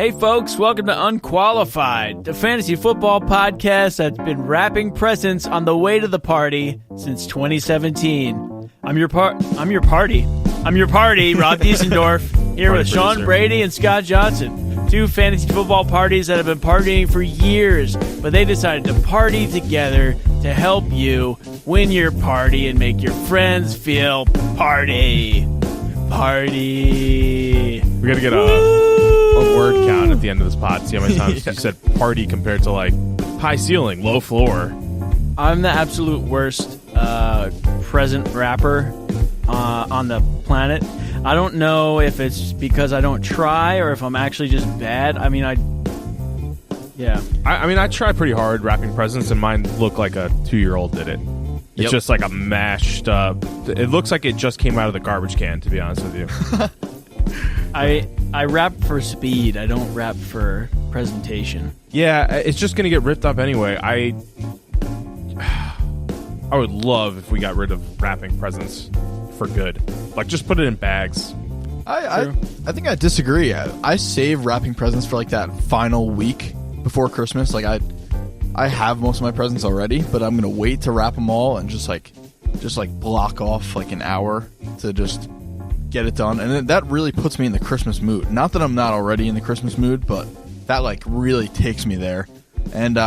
Hey folks, welcome to Unqualified, the fantasy football podcast that's been wrapping presents on the way to the party since 2017. I'm your party, Rob Diesendorf, here with Sean Brady and Scott Johnson, two fantasy football parties that have been partying for years, but they decided to party together to help you win your party and make your friends feel party. We gotta get a word count at the end of this pod. See how many times you said party compared to like high ceiling, low floor. I'm the absolute worst present rapper on the planet. I don't know if it's because I don't try or if I'm actually just bad. I mean, I try pretty hard wrapping presents, and mine look like a 2-year-old did it. It's just like a mashed up. It looks like it just came out of the garbage can, to be honest with you. I rap for speed. I don't rap for presentation. Yeah, it's just going to get ripped up anyway. I would love if we got rid of wrapping presents for good. Like, just put it in bags. I think I disagree. I save wrapping presents for like that final week before Christmas. Like I have most of my presents already, but I'm gonna wait to wrap them all and just block off like an hour to just get it done. And that really puts me in the Christmas mood. Not that I'm not already in the Christmas mood, but that like really takes me there. And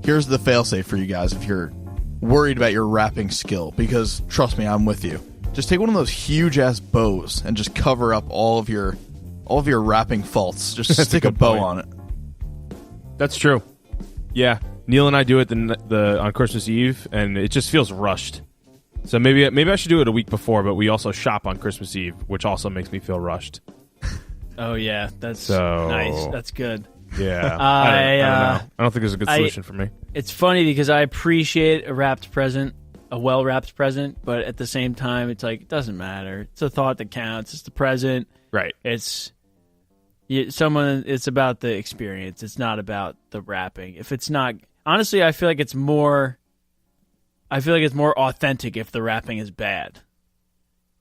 here's the failsafe for you guys if you're worried about your wrapping skill, because trust me, I'm with you. Just take one of those huge ass bows and just cover up all of your wrapping faults. Just stick a bow on it. That's true. Yeah, Neil and I do it on Christmas Eve, and it just feels rushed. So maybe I should do it a week before, but we also shop on Christmas Eve, which also makes me feel rushed. Oh yeah, that's nice. That's good. Yeah, I don't know. I don't think there's a good solution for me. It's funny because I appreciate a well-wrapped present, but at the same time, it's like, it doesn't matter. It's the thought that counts. It's the present. Right. It's about the experience. It's not about the wrapping. If it's not, honestly, I feel like it's more authentic if the wrapping is bad.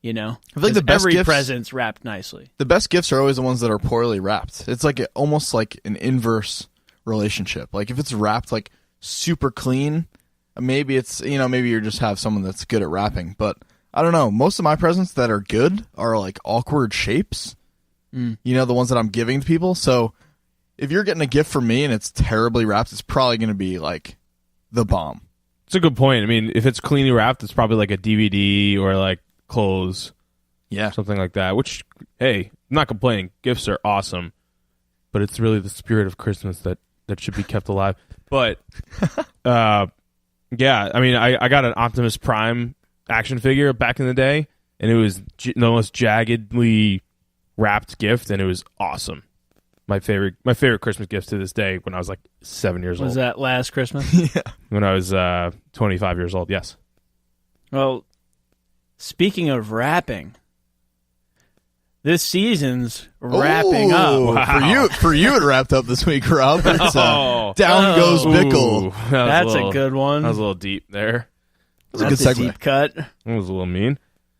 You know? I feel like the best every present's wrapped nicely. The best gifts are always the ones that are poorly wrapped. It's like almost like an inverse relationship. Like if it's wrapped like super clean, maybe it's, maybe you just have someone that's good at wrapping. But I don't know. Most of my presents that are good are like awkward shapes. The ones that I'm giving to people. So if you're getting a gift from me and it's terribly wrapped, it's probably going to be like the bomb. It's a good point. I mean, if it's cleanly wrapped, it's probably like a DVD or like clothes. Yeah. Something like that, which, hey, I'm not complaining. Gifts are awesome, but it's really the spirit of Christmas that should be kept alive. But, yeah, I mean, I got an Optimus Prime action figure back in the day, and it was the most jaggedly wrapped gift, and it was awesome. My favorite Christmas gift to this day when I was like 7 years old. Was that last Christmas? Yeah. When I was 25 years old, yes. Well, speaking of wrapping, this season's wrapping up. Wow. For you, it wrapped up this week, Rob. It's, down goes Bickle. That's a good one. That was a little deep there. That's a good deep cut. That was a little mean.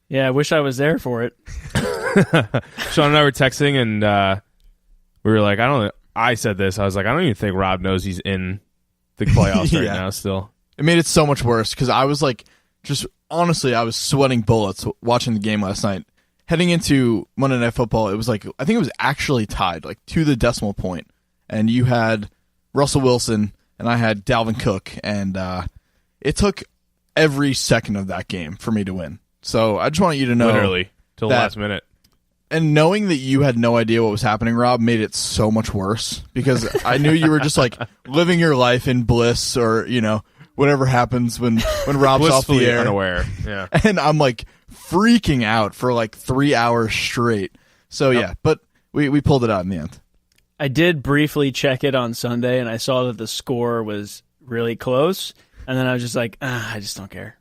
Yeah, I wish I was there for it. Sean and I were texting, and we were like, I said this. I was like, I don't even think Rob knows he's in the playoffs right now still. It made it so much worse because I was like, honestly, I was sweating bullets watching the game last night. Heading into Monday Night Football, it was like, I think it was actually tied, like to the decimal point. And you had Russell Wilson, and I had Dalvin Cook, and it took every second of that game for me to win. So I just want you to know. Literally, till the last minute. And knowing that you had no idea what was happening, Rob, made it so much worse because I knew you were just like living your life in bliss or, whatever happens when Rob's off the air. Unaware. Yeah. And I'm like freaking out for like 3 hours straight. So yeah, but we pulled it out in the end. I did briefly check it on Sunday and I saw that the score was really close. And then I was just like, I just don't care.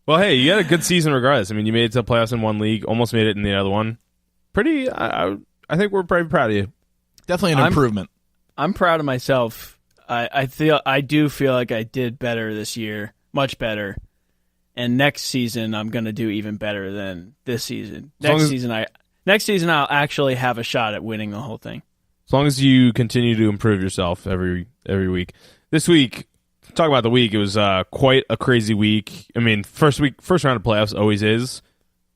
Well, hey, you had a good season regardless. I mean, you made it to the playoffs in one league, almost made it in the other one. I think we're pretty proud of you. Definitely an improvement. I'm proud of myself. I do feel like I did better this year, much better. And next season, I'm going to do even better than this season. Next season, Next season, I'll actually have a shot at winning the whole thing. As long as you continue to improve yourself every week. This week, talk about the week. It was quite a crazy week. I mean, first round of playoffs always is.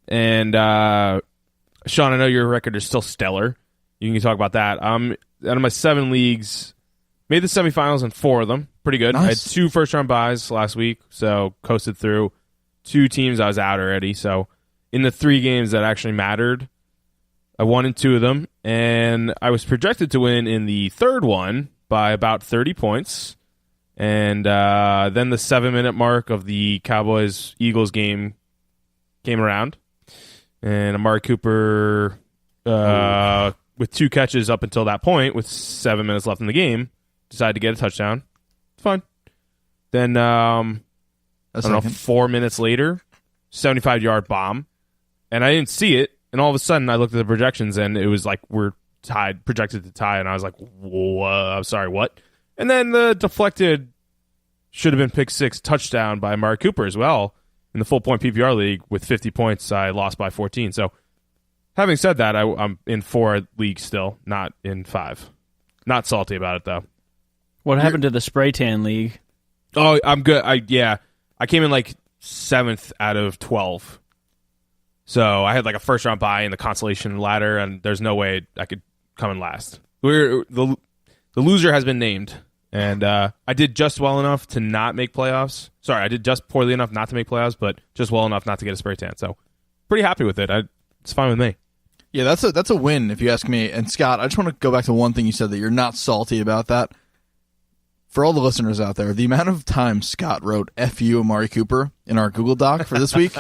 And Sean, I know your record is still stellar. You can talk about that. Out of my 7 leagues, made the semifinals in 4 of them. Pretty good. Nice. I had 2 first-round buys last week, so coasted through. 2 teams I was out already. So in the 3 games that actually mattered, I won in 2 of them, and I was projected to win in the 3rd one by about 30 points. And then the 7-minute mark of the Cowboys-Eagles game came around, and Amari Cooper, with 2 catches up until that point, with 7 minutes left in the game, decided to get a touchdown. It's fine. Then, I don't know, 4 minutes later, 75-yard bomb, and I didn't see it. And all of a sudden, I looked at the projections, and it was like we're tied, projected to tie, and I was like, I'm sorry, what? And then the deflected, should have been pick 6 touchdown by Amari Cooper as well in the full-point PPR league with 50 points. I lost by 14. So, having said that, I'm in 4 leagues still, not in 5. Not salty about it, though. What happened to the spray tan league? Oh, I'm good. I came in like 7th out of 12. So I had like a first-round bye in the consolation ladder, and there's no way I could come in last. The loser has been named, and I did just well enough to not make playoffs. Sorry, I did just poorly enough not to make playoffs, but just well enough not to get a spray tan. So pretty happy with it. It's fine with me. Yeah, that's a win if you ask me. And Scott, I just want to go back to one thing you said, that you're not salty about that. For all the listeners out there, the amount of times Scott wrote "F you, Amari Cooper" in our Google Doc for this week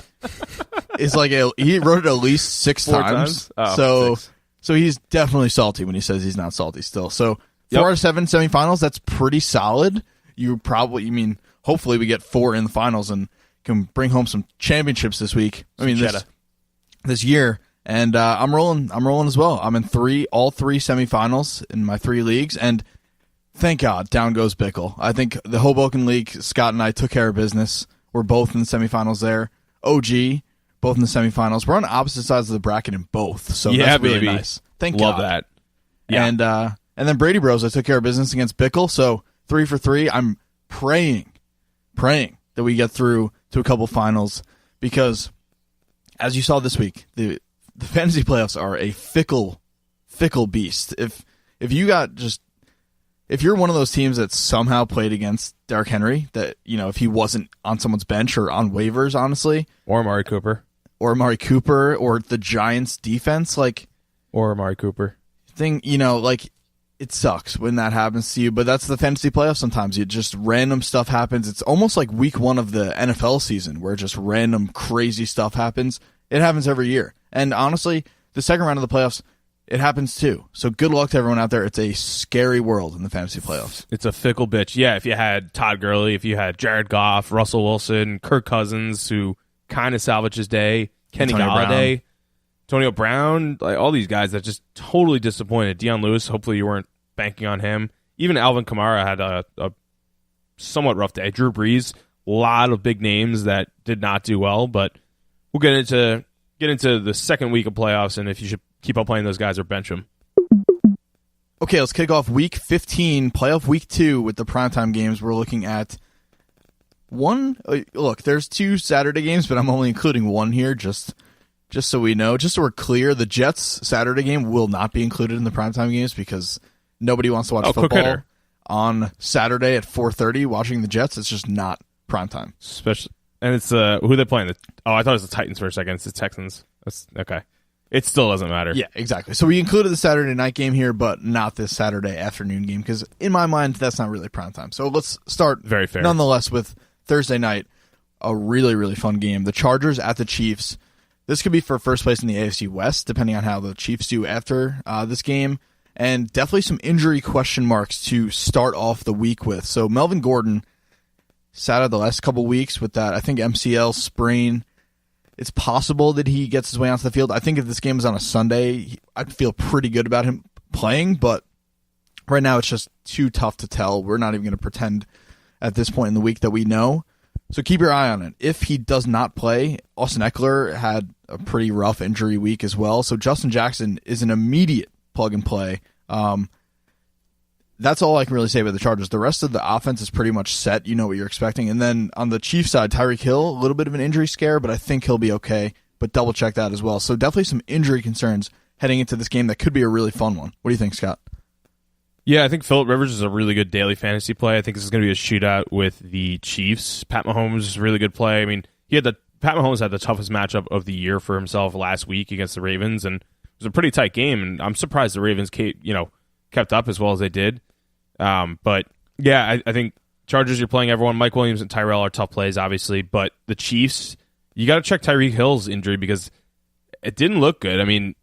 is like he wrote it at least 6 times. Oh, so he's definitely salty when he says he's not salty still. So 4 out of 7 semifinals, that's pretty solid. Hopefully we get 4 in the finals and can bring home some championships this week. This year. And I'm rolling as well. I'm in all three semifinals in my 3 leagues, and thank God, down goes Bickle. I think the Hoboken League, Scott and I took care of business. We're both in the semifinals there. OG, both in the semifinals. We're on opposite sides of the bracket in both, so that's really nice. Thank Love God. that. Yeah. And then Brady Bros, I took care of business against Bickle, so 3 for 3. I'm praying that we get through to a couple finals, because as you saw this week, the fantasy playoffs are a fickle beast. If you're one of those teams that somehow played against Derrick Henry, that, if he wasn't on someone's bench or on waivers, honestly, Or Amari Cooper, or the Giants defense, or Amari Cooper, it sucks when that happens to you, but that's the fantasy playoffs sometimes. Just random stuff happens. It's almost like week 1 of the NFL season where just random crazy stuff happens. It happens every year. And honestly, the second round of the playoffs, it happens too. So good luck to everyone out there. It's a scary world in the fantasy playoffs. It's a fickle bitch. Yeah, if you had Todd Gurley, if you had Jared Goff, Russell Wilson, Kirk Cousins, who kind of salvaged his day, Kenny Galladay, Antonio Brown, like all these guys that just totally disappointed. Deion Lewis, hopefully you weren't banking on him. Even Alvin Kamara had a somewhat rough day. Drew Brees, a lot of big names that did not do well, but we'll get into the second week of playoffs, and if you should keep on playing those guys or bench them. Okay, let's kick off week 15, playoff week 2 with the primetime games. We're looking at one. Look, there's 2 Saturday games, but I'm only including 1 here just so we know. Just so we're clear, the Jets Saturday game will not be included in the primetime games because nobody wants to watch football on Saturday at 4:30 watching the Jets. It's just not primetime. Especially, and it's who are they playing? I thought it was the Titans for a second. It's the Texans. That's okay. It still doesn't matter. Yeah, exactly. So we included the Saturday night game here, but not this Saturday afternoon game because in my mind, that's not really primetime. So let's start very fair, nonetheless, with Thursday night, a really, really fun game. The Chargers at the Chiefs. This could be for first place in the AFC West, depending on how the Chiefs do after this game. And definitely some injury question marks to start off the week with. So Melvin Gordon sat out the last couple weeks with that, I think, MCL sprain. It's possible that he gets his way onto the field. I think if this game was on a Sunday, I'd feel pretty good about him playing. But right now, it's just too tough to tell. We're not even going to pretend at this point in the week that we know. So keep your eye on it. If he does not play, Austin Eckler had a pretty rough injury week as well. So Justin Jackson is an immediate plug and play. That's all I can really say about the Chargers. The rest of the offense is pretty much set. You know what you're expecting. And then on the Chiefs side, Tyreek Hill, a little bit of an injury scare, but I think he'll be okay. But double check that as well. So definitely some injury concerns heading into this game that could be a really fun one. What do you think, Scott? Yeah, I think Phillip Rivers is a really good daily fantasy play. I think this is going to be a shootout with the Chiefs. Pat Mahomes is a really good play. I mean, Pat Mahomes had the toughest matchup of the year for himself last week against the Ravens, and it was a pretty tight game. And I'm surprised the Ravens kept up as well as they did. But yeah, I think Chargers, you're playing everyone. Mike Williams and Tyrell are tough plays, obviously, but the Chiefs, you got to check Tyreek Hill's injury because it didn't look good. I mean,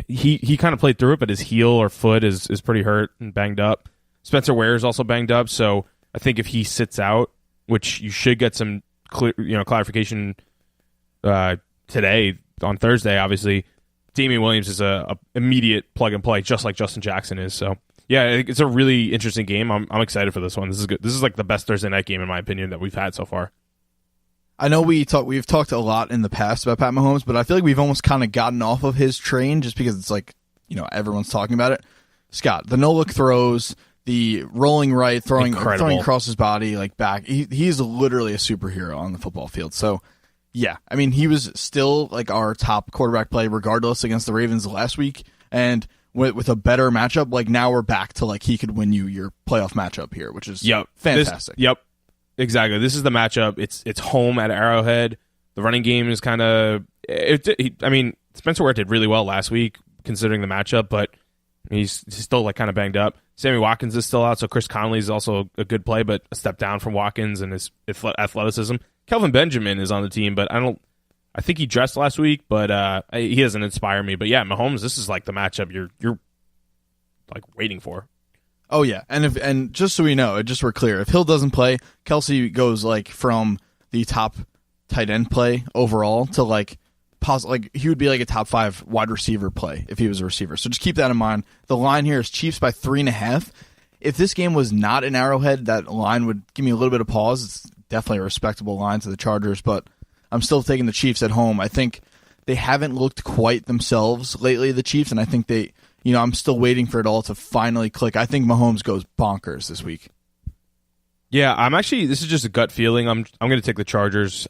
he kind of played through it, but his heel or foot is pretty hurt and banged up. Spencer Ware is also banged up, so I think if he sits out, which you should get some clarification today on Thursday, obviously, Damian Williams is a immediate plug and play, just like Justin Jackson is. So yeah, it's a really interesting game. I'm excited for this one. This is good. This is like the best Thursday night game in my opinion that we've had so far. I know we've talked a lot in the past about Pat Mahomes, but I feel like we've almost kind of gotten off of his train just because it's like, everyone's talking about it. Scott, the no-look throws, the rolling right, throwing across his body, like back. He's literally a superhero on the football field. So, yeah, I mean, he was still like our top quarterback play regardless against the Ravens last week. And with a better matchup, like now we're back to like he could win you your playoff matchup here, which is fantastic. Exactly. This is the matchup. It's home at Arrowhead. The running game is kind of... Spencer Ware did really well last week considering the matchup, but he's still like kind of banged up. Sammy Watkins is still out, so Chris Conley is also a good play, but a step down from Watkins and his athleticism. Kelvin Benjamin is on the team, but I think he dressed last week, but he doesn't inspire me. But yeah, Mahomes, this is like the matchup you're like waiting for. Oh yeah, and just so we know, just so we're clear, if Hill doesn't play, Kelsey goes like from the top tight end play overall to like he would be like a top 5 wide receiver play if he was a receiver. So just keep that in mind. The line here is Chiefs by 3.5. If this game was not in Arrowhead, that line would give me a little bit of pause. It's definitely a respectable line to the Chargers, but I'm still taking the Chiefs at home. I think they haven't looked quite themselves lately, the Chiefs, and I think I'm still waiting for it all to finally click. I think Mahomes goes bonkers this week. Yeah, this is just a gut feeling. I'm going to take the Chargers.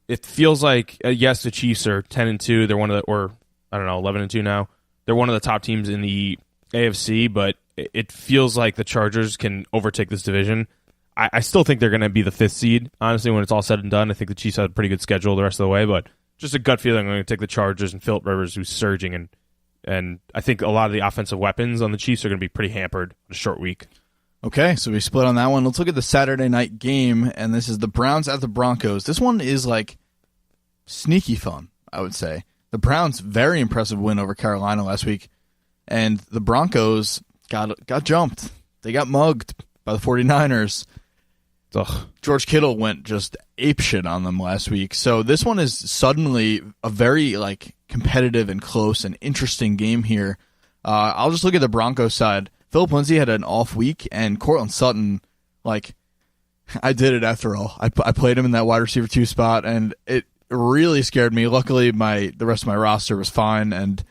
It feels like yes, the Chiefs are 10-2. They're 11-2 now. They're one of the top teams in the AFC, but it feels like the Chargers can overtake this division. I still think they're going to be the 5th seed. Honestly, when it's all said and done, I think the Chiefs have a pretty good schedule the rest of the way, but just a gut feeling. I'm going to take the Chargers and Phillip Rivers, who's surging, and I think a lot of the offensive weapons on the Chiefs are going to be pretty hampered in a short week. Okay, so we split on that one. Let's look at the Saturday night game, and this is the Browns at the Broncos. This one is like sneaky fun, I would say. The Browns, very impressive win over Carolina last week, and the Broncos got jumped. They got mugged by the 49ers. Ugh. George Kittle went just apeshit on them last week. So this one is suddenly a very like competitive and close and interesting game here. I'll just look at the Broncos side. Philip Lindsay had an off week, and Cortland Sutton, like, I did it after all. I played him in that wide receiver 2 spot, and it really scared me. Luckily, the rest of my roster was fine, and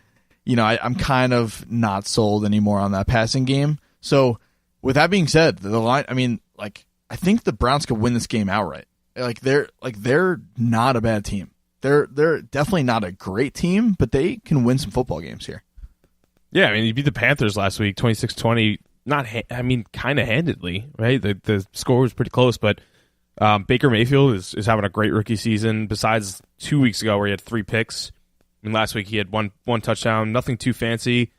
I'm kind of not sold anymore on that passing game. So with that being said, the line, I think the Browns could win this game outright. They're not a bad team. They're definitely not a great team, but they can win some football games here. Yeah, I mean, you beat the Panthers last week, 26-20. Kind of handedly, right? The score was pretty close, but Baker Mayfield is having a great rookie season. Besides 2 weeks ago where he had 3 picks, I mean, last week he had one touchdown. Nothing too fancy.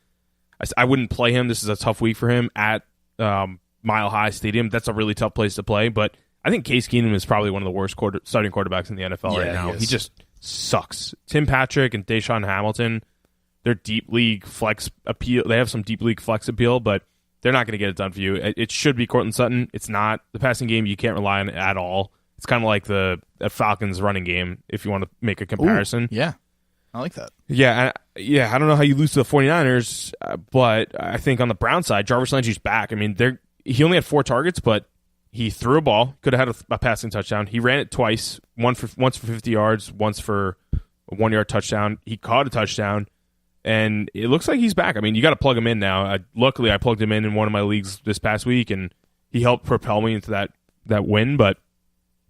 I wouldn't play him. This is a tough week for him at Mile High Stadium. That's a really tough place to play, but I think Case Keenum is probably one of the worst starting quarterbacks in the NFL right now. He just sucks. Tim Patrick and Deshaun Hamilton, they're deep league flex appeal. They have some deep league flex appeal, but they're not going to get it done for you. It should be Cortland Sutton. It's not. The passing game, you can't rely on it at all. It's kind of like the Falcons running game, if you want to make a comparison. Ooh, yeah, I like that. Yeah, I don't know how you lose to the 49ers, but I think on the Brown side, Jarvis Landry's back. I mean, he only had 4 targets, but he threw a ball, could have had a passing touchdown. He ran it twice, once for 50 yards, once for a 1-yard touchdown. He caught a touchdown, and it looks like he's back. I mean, you got to plug him in now. Luckily, I plugged him in one of my leagues this past week, and he helped propel me into that win. But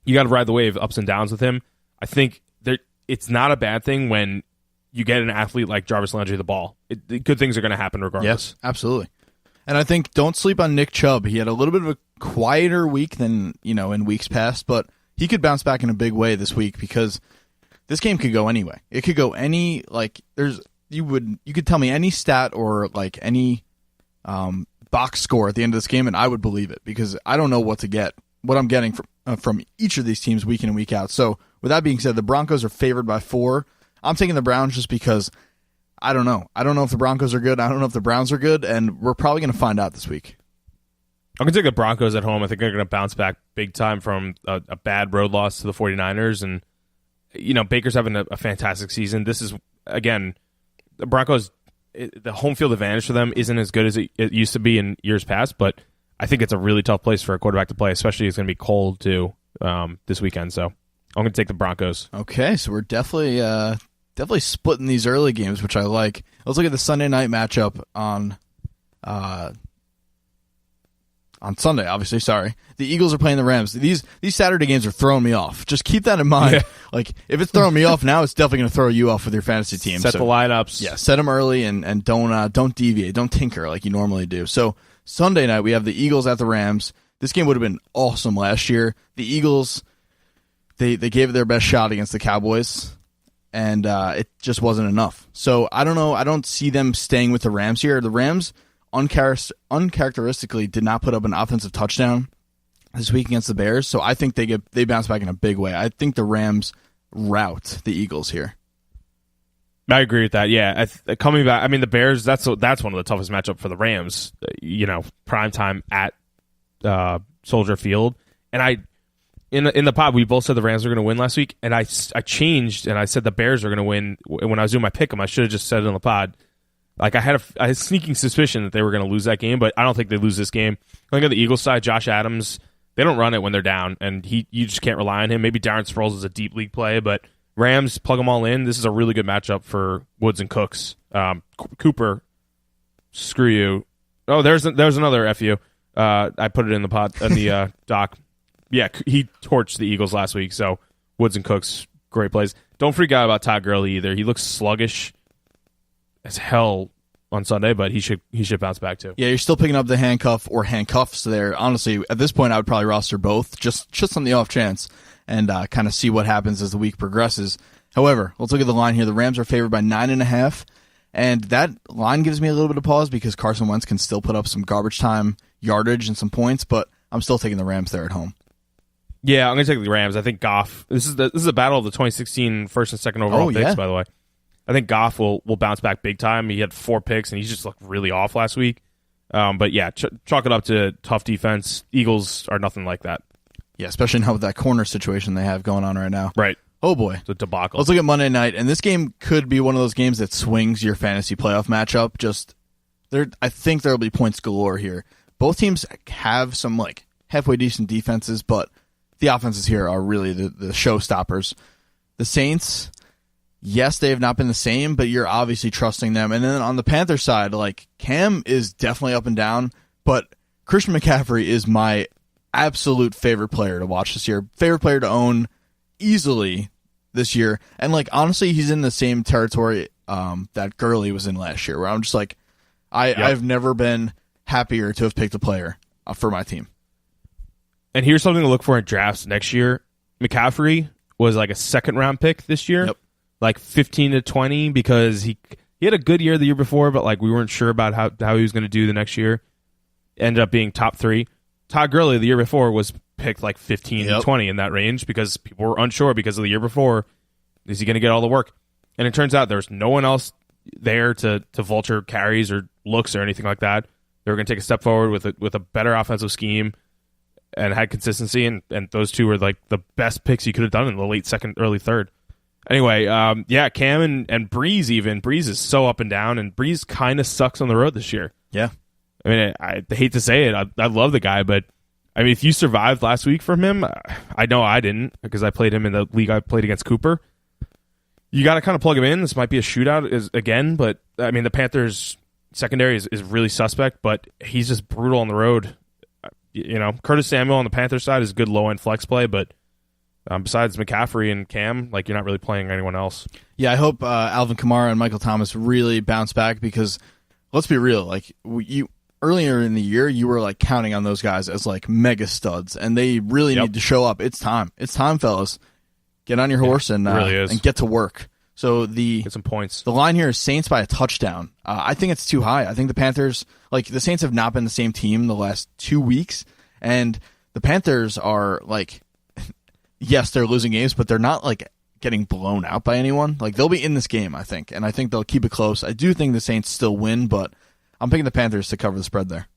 you got to ride the wave, ups and downs with him. I think it's not a bad thing when you get an athlete like Jarvis Landry the ball. Good things are going to happen regardless. Yes, absolutely. And I think don't sleep on Nick Chubb. He had a little bit of a quieter week than in weeks past, but he could bounce back in a big way this week because this game could go anyway. It could go any you could tell me any stat or like any box score at the end of this game, and I would believe it because I don't know what I'm getting from each of these teams week in and week out. So with that being said, the Broncos are favored by 4. I'm taking the Browns just because I don't know. I don't know if the Broncos are good. I don't know if the Browns are good, and we're probably going to find out this week. I'm going to take the Broncos at home. I think they're going to bounce back big time from a bad road loss to the 49ers. And, Baker's having a fantastic season. This is, again, the Broncos, the home field advantage for them isn't as good as it used to be in years past, but I think it's a really tough place for a quarterback to play, especially it's going to be cold, too, this weekend. So I'm going to take the Broncos. Okay, so we're definitely splitting these early games, which I like. Let's look at the Sunday night matchup on Sunday, obviously. Sorry. The Eagles are playing the Rams. These Saturday games are throwing me off. Just keep that in mind. Yeah. Like, if it's throwing me off now, it's definitely going to throw you off with your fantasy team. Set the lineups. Yeah, set them early and don't deviate. Don't tinker like you normally do. So Sunday night, we have the Eagles at the Rams. This game would have been awesome last year. The Eagles, they gave it their best shot against the Cowboys, and it just wasn't enough. So I don't know. I don't see them staying with the Rams here. The Rams uncharacteristically did not put up an offensive touchdown this week against the Bears, so I think they bounce back in a big way. I think the Rams rout the Eagles here. I agree with that. Yeah, coming back. I mean, the Bears. That's one of the toughest matchup for the Rams. Prime time at Soldier Field, and in the pod we both said the Rams were going to win last week, and I changed and I said the Bears are going to win when I was doing my pick 'em. I should have just said it on the pod. Like I had a sneaking suspicion that they were going to lose that game, but I don't think they lose this game. I think on the Eagles side, Josh Adams, they don't run it when they're down, and you just can't rely on him. Maybe Darren Sproles is a deep league play, but Rams plug them all in. This is a really good matchup for Woods and Cooks. Cooper, screw you. Oh, there's another FU. I put it in the pod in the doc. Yeah, he torched the Eagles last week. So Woods and Cooks, great plays. Don't freak out about Todd Gurley either. He looks sluggish as hell on Sunday, but he should bounce back too. Yeah, you're still picking up the handcuff or handcuffs there. Honestly, at this point, I would probably roster both just on the off chance and kind of see what happens as the week progresses. However, let's look at the line here. The Rams are favored by 9.5, and that line gives me a little bit of pause because Carson Wentz can still put up some garbage time yardage and some points, but I'm still taking the Rams there at home. Yeah, I'm going to take the Rams. I think Goff. This is a battle of the 2016 first and second overall picks, by the way. I think Goff will bounce back big time. He had 4 picks, and he just looked really off last week. But yeah, chalk it up to tough defense. Eagles are nothing like that. Yeah, especially now with that corner situation they have going on right now. Right. Oh, boy. It's a debacle. Let's look at Monday night, and this game could be one of those games that swings your fantasy playoff matchup. I think there will be points galore here. Both teams have some halfway decent defenses, but the offenses here are really the showstoppers. The Saints, yes, they have not been the same, but you're obviously trusting them. And then on the Panther side, Cam is definitely up and down, but Christian McCaffrey is my absolute favorite player to watch this year. Favorite player to own easily this year. And honestly, he's in the same territory that Gurley was in last year, where I'm just I've never been happier to have picked a player for my team. And here's something to look for in drafts next year. McCaffrey was a second-round pick this year. Yep. 15 to 20 because he had a good year the year before, but we weren't sure about how he was going to do the next year. Ended up being top 3. Todd Gurley the year before was picked 15 to 20 in that range because people were unsure because of the year before. Is he going to get all the work? And it turns out there's no one else there to vulture carries or looks or anything like that. They were going to take a step forward with a better offensive scheme and had consistency, and those two were the best picks you could have done in the late second, early third. Anyway, Cam and Breeze even. Breeze is so up and down, and Breeze kind of sucks on the road this year. Yeah. I mean, I hate to say it. I love the guy, but I mean, if you survived last week from him, I know I didn't because I played him in the league I played against Cooper. You got to kind of plug him in. This might be a shootout again, but I mean the Panthers secondary is really suspect, but he's just brutal on the road. Curtis Samuel on the Panthers side is good low-end flex play, but besides McCaffrey and Cam, like you're not really playing anyone else. Yeah, I hope Alvin Kamara and Michael Thomas really bounce back because let's be real, like you earlier in the year you were like counting on those guys as like mega studs, and they really need to show up. It's time, fellas. Get on your horse and get to work. So get some points. The line here is Saints by a touchdown. I think it's too high. I think the Panthers, like the Saints have not been the same team the last 2 weeks, and the Panthers are like, yes, they're losing games, but they're not like getting blown out by anyone. Like they'll be in this game, I think, and I think they'll keep it close. I do think the Saints still win, but I'm picking the Panthers to cover the spread there.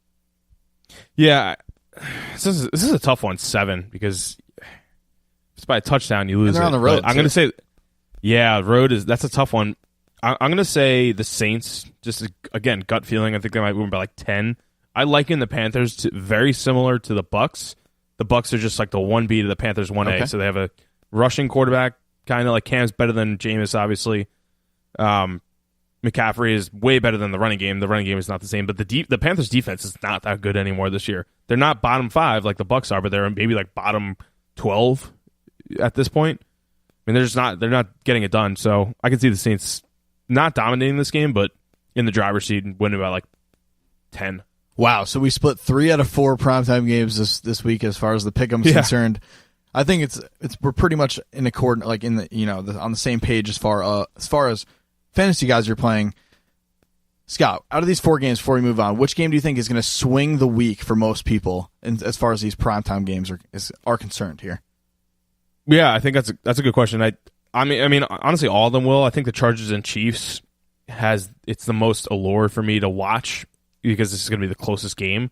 Yeah, this is a tough one, 7, because if it's by a touchdown, you lose. And they're it. on the road. I'm going to say. Yeah, that's a tough one. I'm going to say the Saints, just again, gut feeling. I think they might win by like 10. I liken the Panthers to very similar to the Bucks. The Bucks are just like the 1B to the Panthers 1A. Okay. So they have a rushing quarterback, kind of like Cam's better than Jameis, obviously. McCaffrey is way better than the running game. The running game is not the same, but the Panthers defense is not that good anymore this year. They're not bottom 5 like the Bucks are, but they're maybe like bottom 12 at this point. I mean, they're not getting it done. So I can see the Saints not dominating this game, but in the driver's seat and winning by like 10. Wow. So we split 3 out of 4 primetime games this week as far as the pick'em is concerned. I think we're pretty much in accord, like in the on the same page as far as fantasy guys you're playing. Scott, out of these 4 games, before we move on, which game do you think is going to swing the week for most people, as far as these primetime games are concerned here? Yeah, I think that's a good question. I mean, honestly, all of them will. I think the Chargers and Chiefs it's the most allure for me to watch because this is going to be the closest game.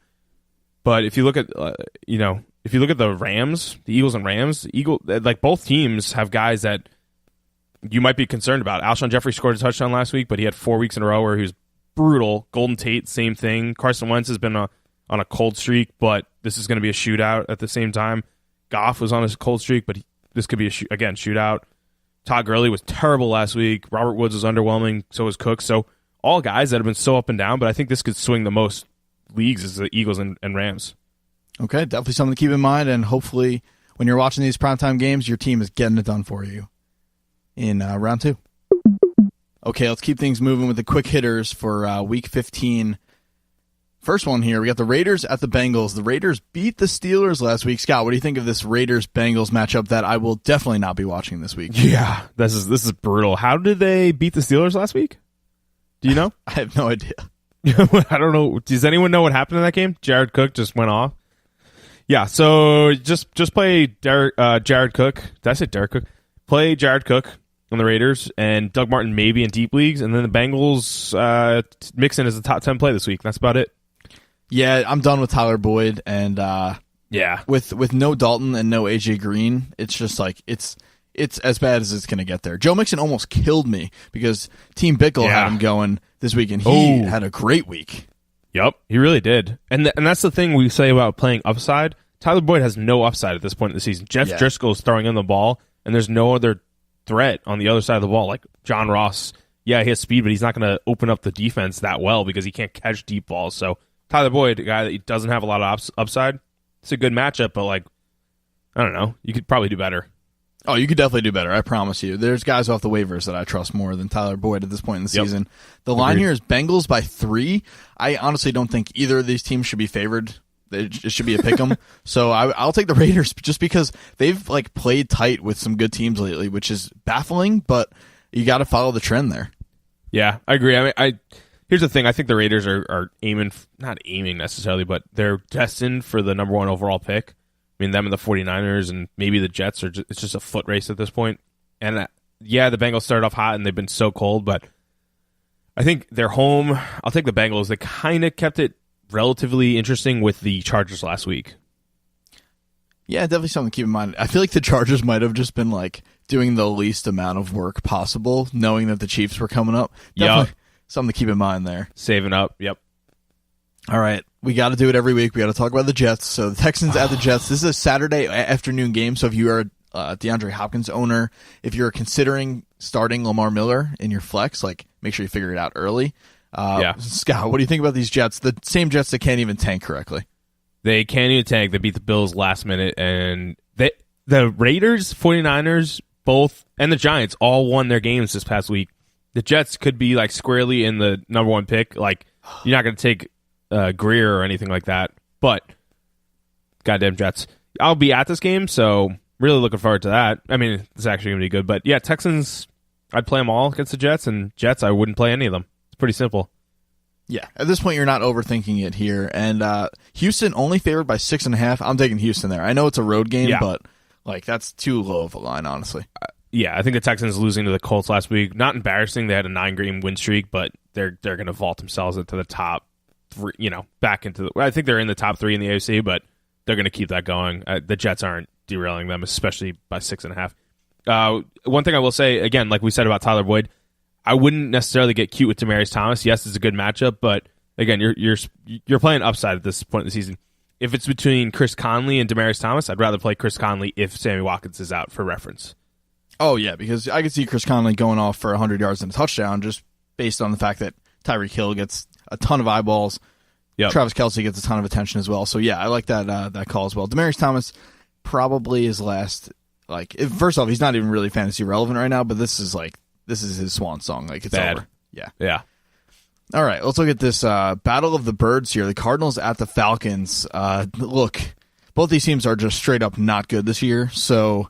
But if you look at the Rams, the Eagles and Rams, like both teams have guys that you might be concerned about. Alshon Jeffrey scored a touchdown last week, but he had 4 weeks in a row where he was brutal. Golden Tate, same thing. Carson Wentz has been on a cold streak, but this is going to be a shootout at the same time. Goff was on a cold streak, but this could be shootout. Todd Gurley was terrible last week. Robert Woods was underwhelming. So was Cook. So all guys that have been so up and down, but I think this could swing the most leagues is the Eagles and Rams. Okay, definitely something to keep in mind, and hopefully when you're watching these primetime games, your team is getting it done for you in round 2. Okay, let's keep things moving with the quick hitters for Week 15. First one here, we got the Raiders at the Bengals. The Raiders beat the Steelers last week. Scott, what do you think of this Raiders-Bengals matchup that I will definitely not be watching this week? Yeah, this is brutal. How did they beat the Steelers last week? Do you know? I have no idea. I don't know. Does anyone know what happened in that game? Jared Cook just went off. Yeah, so just play Jared Cook. Did I say Derek Cook? Play Jared Cook on the Raiders and Doug Martin maybe in deep leagues, and then the Bengals Mixon as a top 10 play this week. That's about it. Yeah, I'm done with Tyler Boyd, and with no Dalton and no AJ Green, it's just like it's as bad as it's going to get there. Joe Mixon almost killed me because Team Bickle had him going this week, and he had a great week. Yep, he really did. And that's the thing we say about playing upside. Tyler Boyd has no upside at this point in the season. Jeff Driscoll is throwing in the ball, and there's no other threat on the other side of the ball. Like John Ross, he has speed, but he's not going to open up the defense that well because he can't catch deep balls. So Tyler Boyd, a guy that doesn't have a lot of upside, it's a good matchup, but like, I don't know, you could probably do better. Oh, you could definitely do better, I promise you. There's guys off the waivers that I trust more than Tyler Boyd at this point in the season. The line here is Bengals by 3. I honestly don't think either of these teams should be favored. It should be a pick 'em. So I'll take the Raiders just because they've like played tight with some good teams lately, which is baffling, but you got to follow the trend there. Yeah, I agree. I mean, here's the thing. I think the Raiders are not aiming necessarily, but they're destined for the number 1 overall pick. I mean, them and the 49ers and maybe the Jets it's just a foot race at this point. And the Bengals started off hot and they've been so cold, but I think they're home. I'll take the Bengals. They kind of kept it relatively interesting with the Chargers last week. Yeah, definitely something to keep in mind. I feel like the Chargers might have just been like doing the least amount of work possible, knowing that the Chiefs were coming up. Definitely something to keep in mind there. Saving up, yep. All right, we got to do it every week. We got to talk about the Jets. So the Texans at the Jets. This is a Saturday afternoon game. So if you are DeAndre Hopkins owner, if you're considering starting Lamar Miller in your flex, like make sure you figure it out early. Scott, what do you think about these Jets? The same Jets that can't even tank correctly. They can't even tank. They beat the Bills last minute, and the Raiders, 49ers, both, and the Giants all won their games this past week. The Jets could be like squarely in the number one pick. Like, you're not going to take Greer or anything like that, but goddamn Jets. I'll be at this game, so really looking forward to that. I mean, it's actually going to be good, but yeah, Texans, I'd play them all against the Jets, and Jets, I wouldn't play any of them. It's pretty simple. Yeah, at this point, you're not overthinking it here. And Houston only favored by 6.5. I'm taking Houston there. I know it's a road game, but like that's too low of a line, honestly. I think the Texans losing to the Colts last week, not embarrassing. They had a 9-game win streak, but they're going to vault themselves into the top three, back into the. I think they're in the top 3 in the AFC, but they're going to keep that going. The Jets aren't derailing them, especially by 6.5. One thing I will say, again, like we said about Tyler Boyd, I wouldn't necessarily get cute with Demaryius Thomas. Yes, it's a good matchup, but again, you're playing upside at this point in the season. If it's between Chris Conley and Demaryius Thomas, I'd rather play Chris Conley if Sammy Watkins is out, for reference. Oh, yeah, because I could see Chris Conley going off for 100 yards and a touchdown just based on the fact that Tyreek Hill gets a ton of eyeballs. Yep. Travis Kelce gets a ton of attention as well. So, yeah, I like that call as well. Demaryius Thomas probably is last. First off, he's not even really fantasy relevant right now, but this is his swan song. Like, it's bad. Over. Yeah. Yeah. All right, let's look at this Battle of the Birds here. The Cardinals at the Falcons. Look, both these teams are just straight up not good this year, so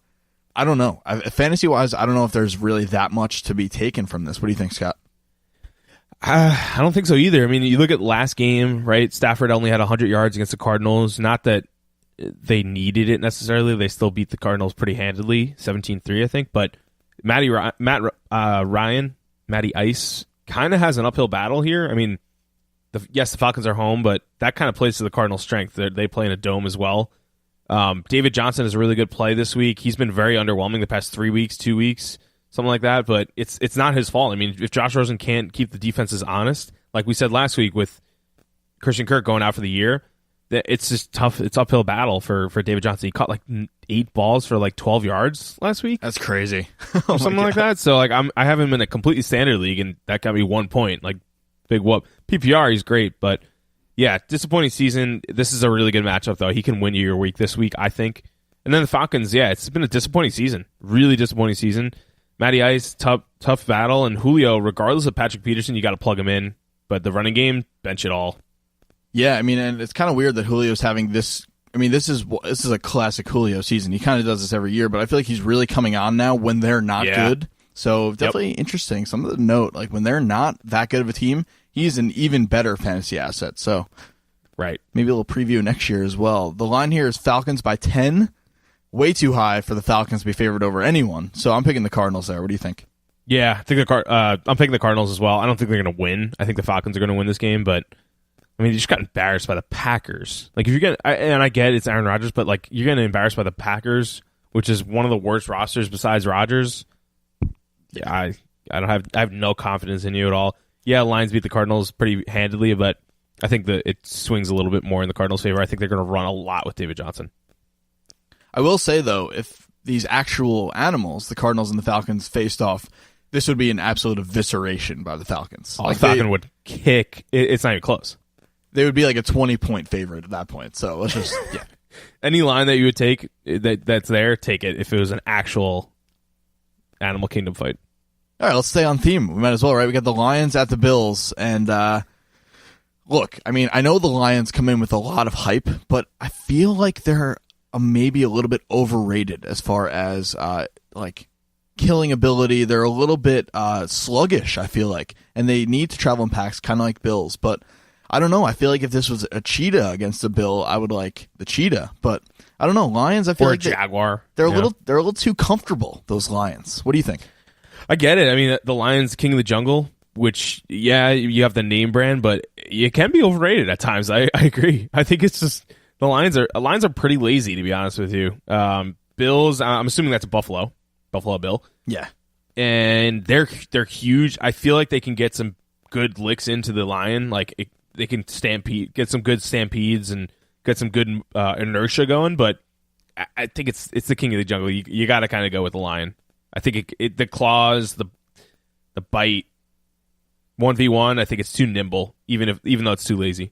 I don't know. Fantasy-wise, I don't know if there's really that much to be taken from this. What do you think, Scott? I don't think so either. I mean, you look at last game, right? Stafford only had 100 yards against the Cardinals. Not that they needed it necessarily. They still beat the Cardinals pretty handedly, 17-3, I think, but Matty Ice kind of has an uphill battle here. I mean, the Falcons are home, but that kind of plays to the Cardinals' strength. They play in a dome as well. David Johnson is a really good play this week. He's been very underwhelming the past 3 weeks, 2 weeks, something like that, but it's not his fault. I mean, if Josh Rosen can't keep the defenses honest, like we said last week with Christian Kirk going out for the year, it's just tough. It's uphill battle for David Johnson. He caught like 8 balls for like 12 yards last week. That's crazy. Or something like that. So like I have him in a completely standard league, and that got me 1 point. Like, big whoop. PPR, he's great, but yeah, disappointing season. This is a really good matchup though. He can win you your week this week, I think. And then the Falcons, yeah, it's been a disappointing season. Really disappointing season. Matty Ice, tough battle, and Julio, regardless of Patrick Peterson, you got to plug him in. But the running game, bench it all. Yeah, I mean, and it's kind of weird that Julio's having this. I mean, this is a classic Julio season. He kind of does this every year, but I feel like he's really coming on now when they're not good. So definitely interesting. Something to note, like when they're not that good of a team, he's an even better fantasy asset. So, right, maybe a little preview next year as well. The line here is Falcons by 10. Way too high for the Falcons to be favored over anyone. So I'm picking the Cardinals there. What do you think? Yeah, I think I'm picking the Cardinals as well. I don't think they're going to win. I think the Falcons are going to win this game, but I mean, they just got embarrassed by the Packers. Like, if you're getting, and I get it's Aaron Rodgers, but like you're getting embarrassed by the Packers, which is one of the worst rosters besides Rodgers. Yeah, I have no confidence in you at all. Yeah, Lions beat the Cardinals pretty handedly, but I think that it swings a little bit more in the Cardinals' favor. I think they're going to run a lot with David Johnson. I will say though, if these actual animals, the Cardinals and the Falcons, faced off, this would be an absolute evisceration by the Falcons. Like the Falcon would kick. It's not even close. They would be like a 20-point favorite at that point. So let's just Any line that you would take that's there, take it if it was an actual Animal Kingdom fight. All right, let's stay on theme. We might as well, right? We got the Lions at the Bills, and look, I mean, I know the Lions come in with a lot of hype, but I feel like they're maybe a little bit overrated as far as like killing ability. They're a little bit sluggish, I feel like, and they need to travel in packs, kind of like Bills. But I don't know. I feel like if this was a cheetah against a Bill, I would like the cheetah. But I don't know. Lions, I feel like a jaguar. They're a little too comfortable. Those Lions. What do you think? I get it. I mean, the Lions, king of the jungle. Which, yeah, you have the name brand, but it can be overrated at times. I agree. I think it's just. The Lions are pretty lazy, to be honest with you. Bills, I'm assuming that's a Buffalo Bill. Yeah, and they're huge. I feel like they can get some good licks into the Lion. Like they can get some good stampedes and get some good inertia going. But I think it's the king of the jungle. You got to kind of go with the lion. I think the claws, the bite, 1v1. I think it's too nimble, even though it's too lazy.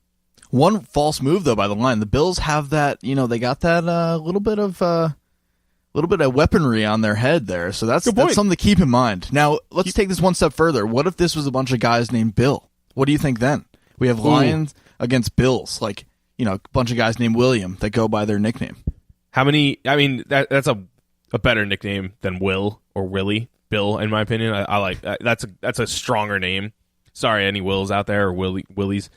One false move though by the lion. The Bills have that. They got that little bit of weaponry on their head there. So that's something to keep in mind. Now let's take this one step further. What if this was a bunch of guys named Bill? What do you think then? We have Lions against Bills, like a bunch of guys named William that go by their nickname. How many? I mean, that's a better nickname than Will or Willie. Bill, in my opinion, I like that's a stronger name. Sorry, any Wills out there or Willies,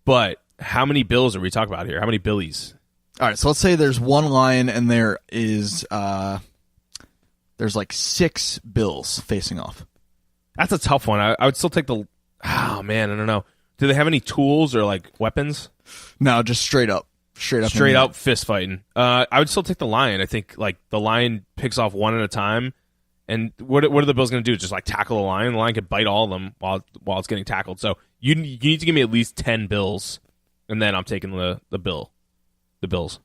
but how many Bills are we talking about here? How many Billies? All right, so let's say there's one lion and there's like 6 Bills facing off. That's a tough one. I would still take the. Oh man, I don't know. Do they have any tools or like weapons? No, just straight up fist fighting. I would still take the lion. I think like the lion picks off one at a time. And what are the Bills going to do? Just like tackle the lion? The lion could bite all of them while it's getting tackled. So you need to give me at least 10 Bills, and then I'm taking the Bills.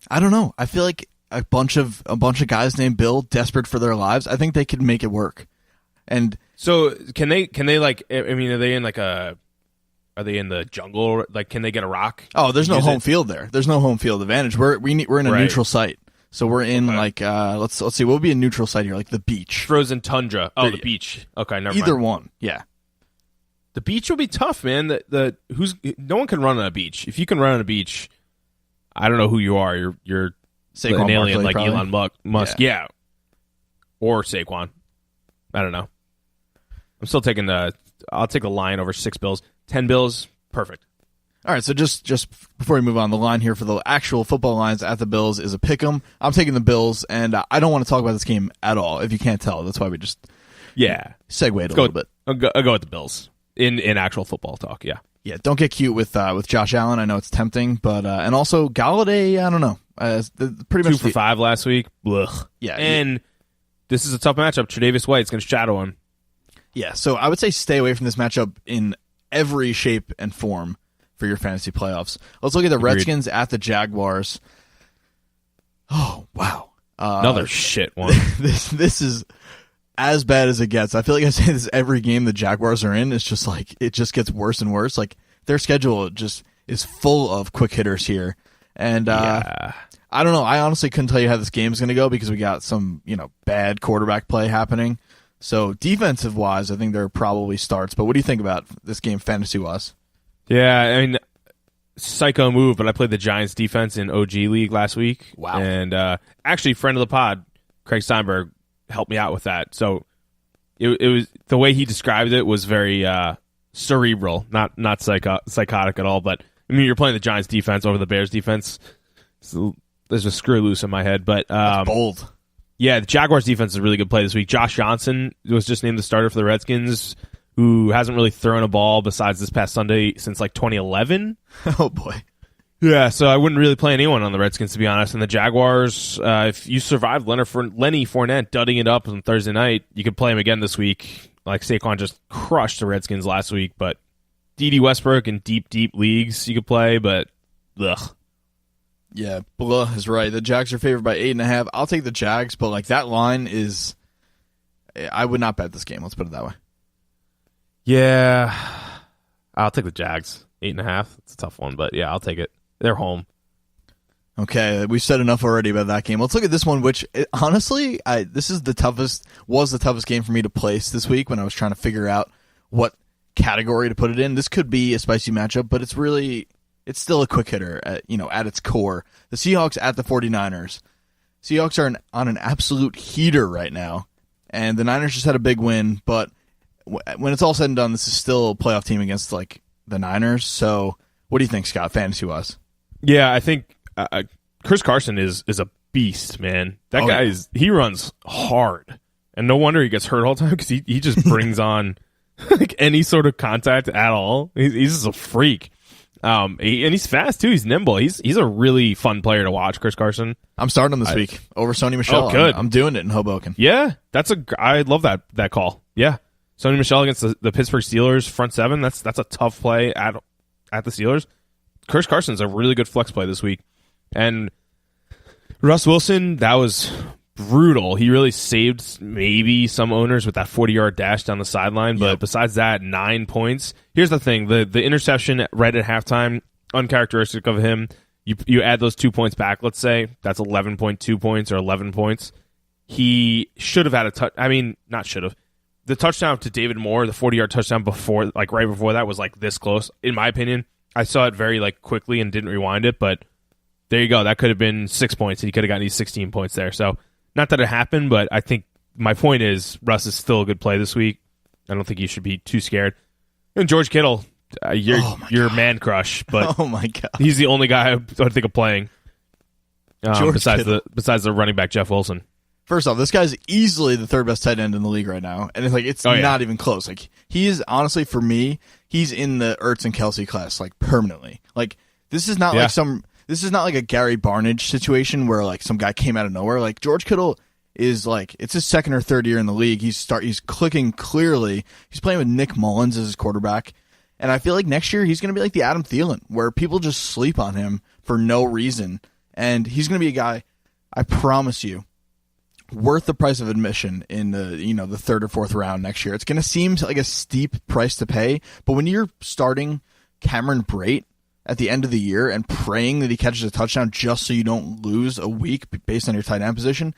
I don't know. I feel like a bunch of guys named Bill, desperate for their lives. I think they could make it work. And so can they like? I mean, are they in like a? Are they in the jungle? Like, can they get a rock? Oh, there's no home field there. There's no home field advantage. We're in a neutral site. So we're in like let's see, what would be a neutral site here? Like the beach, frozen tundra. Oh, the beach. Okay, never mind. Either one, yeah. The beach will be tough, man. No one can run on a beach. If you can run on a beach, I don't know who you are. You're an alien like probably. Elon Musk, yeah. Or Saquon. I don't know. I'm still taking I'll take the lion over 6 Bills, 10 Bills, perfect. All right, so just before we move on, the line here for the actual football lines at the Bills is a pick'em. I'm taking the Bills, and I don't want to talk about this game at all, if you can't tell. That's why we just segued a little bit. I'll go with the Bills in actual football talk, yeah. Yeah, don't get cute with Josh Allen. I know it's tempting, but and also Galladay, I don't know. Pretty much 2 for 5 last week. Blech. Yeah, and this is a tough matchup. Tre'Davious White's going to shadow him. Yeah, so I would say stay away from this matchup in every shape and form for your fantasy playoffs. Let's look at the Redskins at the Jaguars. Oh, wow. Another shit one. This is as bad as it gets. I feel like I say this every game the Jaguars are in. It's just like it just gets worse and worse. Like their schedule just is full of quick hitters here. And I don't know. I honestly couldn't tell you how this game is going to go because we got some, bad quarterback play happening. So defensive-wise, I think there are probably starts. But what do you think about this game fantasy-wise? Yeah, I mean, psycho move, but I played the Giants defense in OG League last week. Wow. And actually, friend of the pod, Craig Steinberg, helped me out with that. So it was the way he described it was very cerebral, not psychotic at all. But I mean, you're playing the Giants defense over the Bears defense. So there's a screw loose in my head. But that's bold. Yeah, the Jaguars defense is a really good play this week. Josh Johnson was just named the starter for the Redskins, who hasn't really thrown a ball besides this past Sunday since like 2011. Oh, boy. Yeah, so I wouldn't really play anyone on the Redskins, to be honest. And the Jaguars, if you survived Lenny Fournette dudding it up on Thursday night, you could play him again this week. Like Saquon just crushed the Redskins last week. But D.D. Westbrook in deep leagues you could play, but ugh. Yeah, blah is right. The Jags are favored by 8.5. I'll take the Jags, but like that line is, I would not bet this game. Let's put it that way. Yeah, I'll take the Jags. 8.5. It's a tough one, but yeah, I'll take it. They're home. Okay, we've said enough already about that game. Let's look at this one, which honestly, this is the toughest game for me to place this week when I was trying to figure out what category to put it in. This could be a spicy matchup, but it's still a quick hitter at its core. The Seahawks at the 49ers. Seahawks are on an absolute heater right now, and the Niners just had a big win, but when it's all said and done, this is still a playoff team against like the Niners. So what do you think, Scott, fantasy-wise? Yeah, I think Chris Carson is a beast, man. That guy he runs hard, and no wonder he gets hurt all the time because he just brings on like any sort of contact at all. He's just a freak. And he's fast too. He's nimble. He's a really fun player to watch, Chris Carson. I'm starting him this week over Sony Michel. Oh, good. I'm doing it in Hoboken. Yeah, I love that call. Yeah, Sony Michel against the Pittsburgh Steelers front seven. That's a tough play at the Steelers. Chris Carson's a really good flex play this week, and Russ Wilson, that was brutal. He really saved maybe some owners with that 40-yard dash down the sideline, but besides that, 9 points. Here's the thing. The interception right at halftime, uncharacteristic of him. You add those 2 points back, let's say. That's 11.2 points or 11 points. He should have had a touch. I mean, not should have. The touchdown to David Moore, the 40-yard touchdown before, like right before that, was like this close. In my opinion, I saw it very like quickly and didn't rewind it, but there you go. That could have been 6 points, and he could have gotten these 16 points there. So, not that it happened, but I think my point is Russ is still a good play this week. I don't think you should be too scared. And George Kittle, your man crush, but oh my god, he's the only guy I think of playing besides Kittle. the running back Jeff Wilson. First off, this guy's easily the third best tight end in the league right now, and it's not even close. Like, he is, honestly, for me, he's in the Ertz and Kelsey class, like, permanently. Like, this is not this is not like a Gary Barnidge situation where like some guy came out of nowhere. Like, George Kittle is like, it's his second or third year in the league. He's clicking clearly. He's playing with Nick Mullins as his quarterback, and I feel like next year he's going to be like the Adam Thielen, where people just sleep on him for no reason, and he's going to be a guy, I promise you, worth the price of admission in the third or fourth round next year. It's going to seem like a steep price to pay, but when you're starting Cameron Brate at the end of the year and praying that he catches a touchdown just so you don't lose a week based on your tight end position,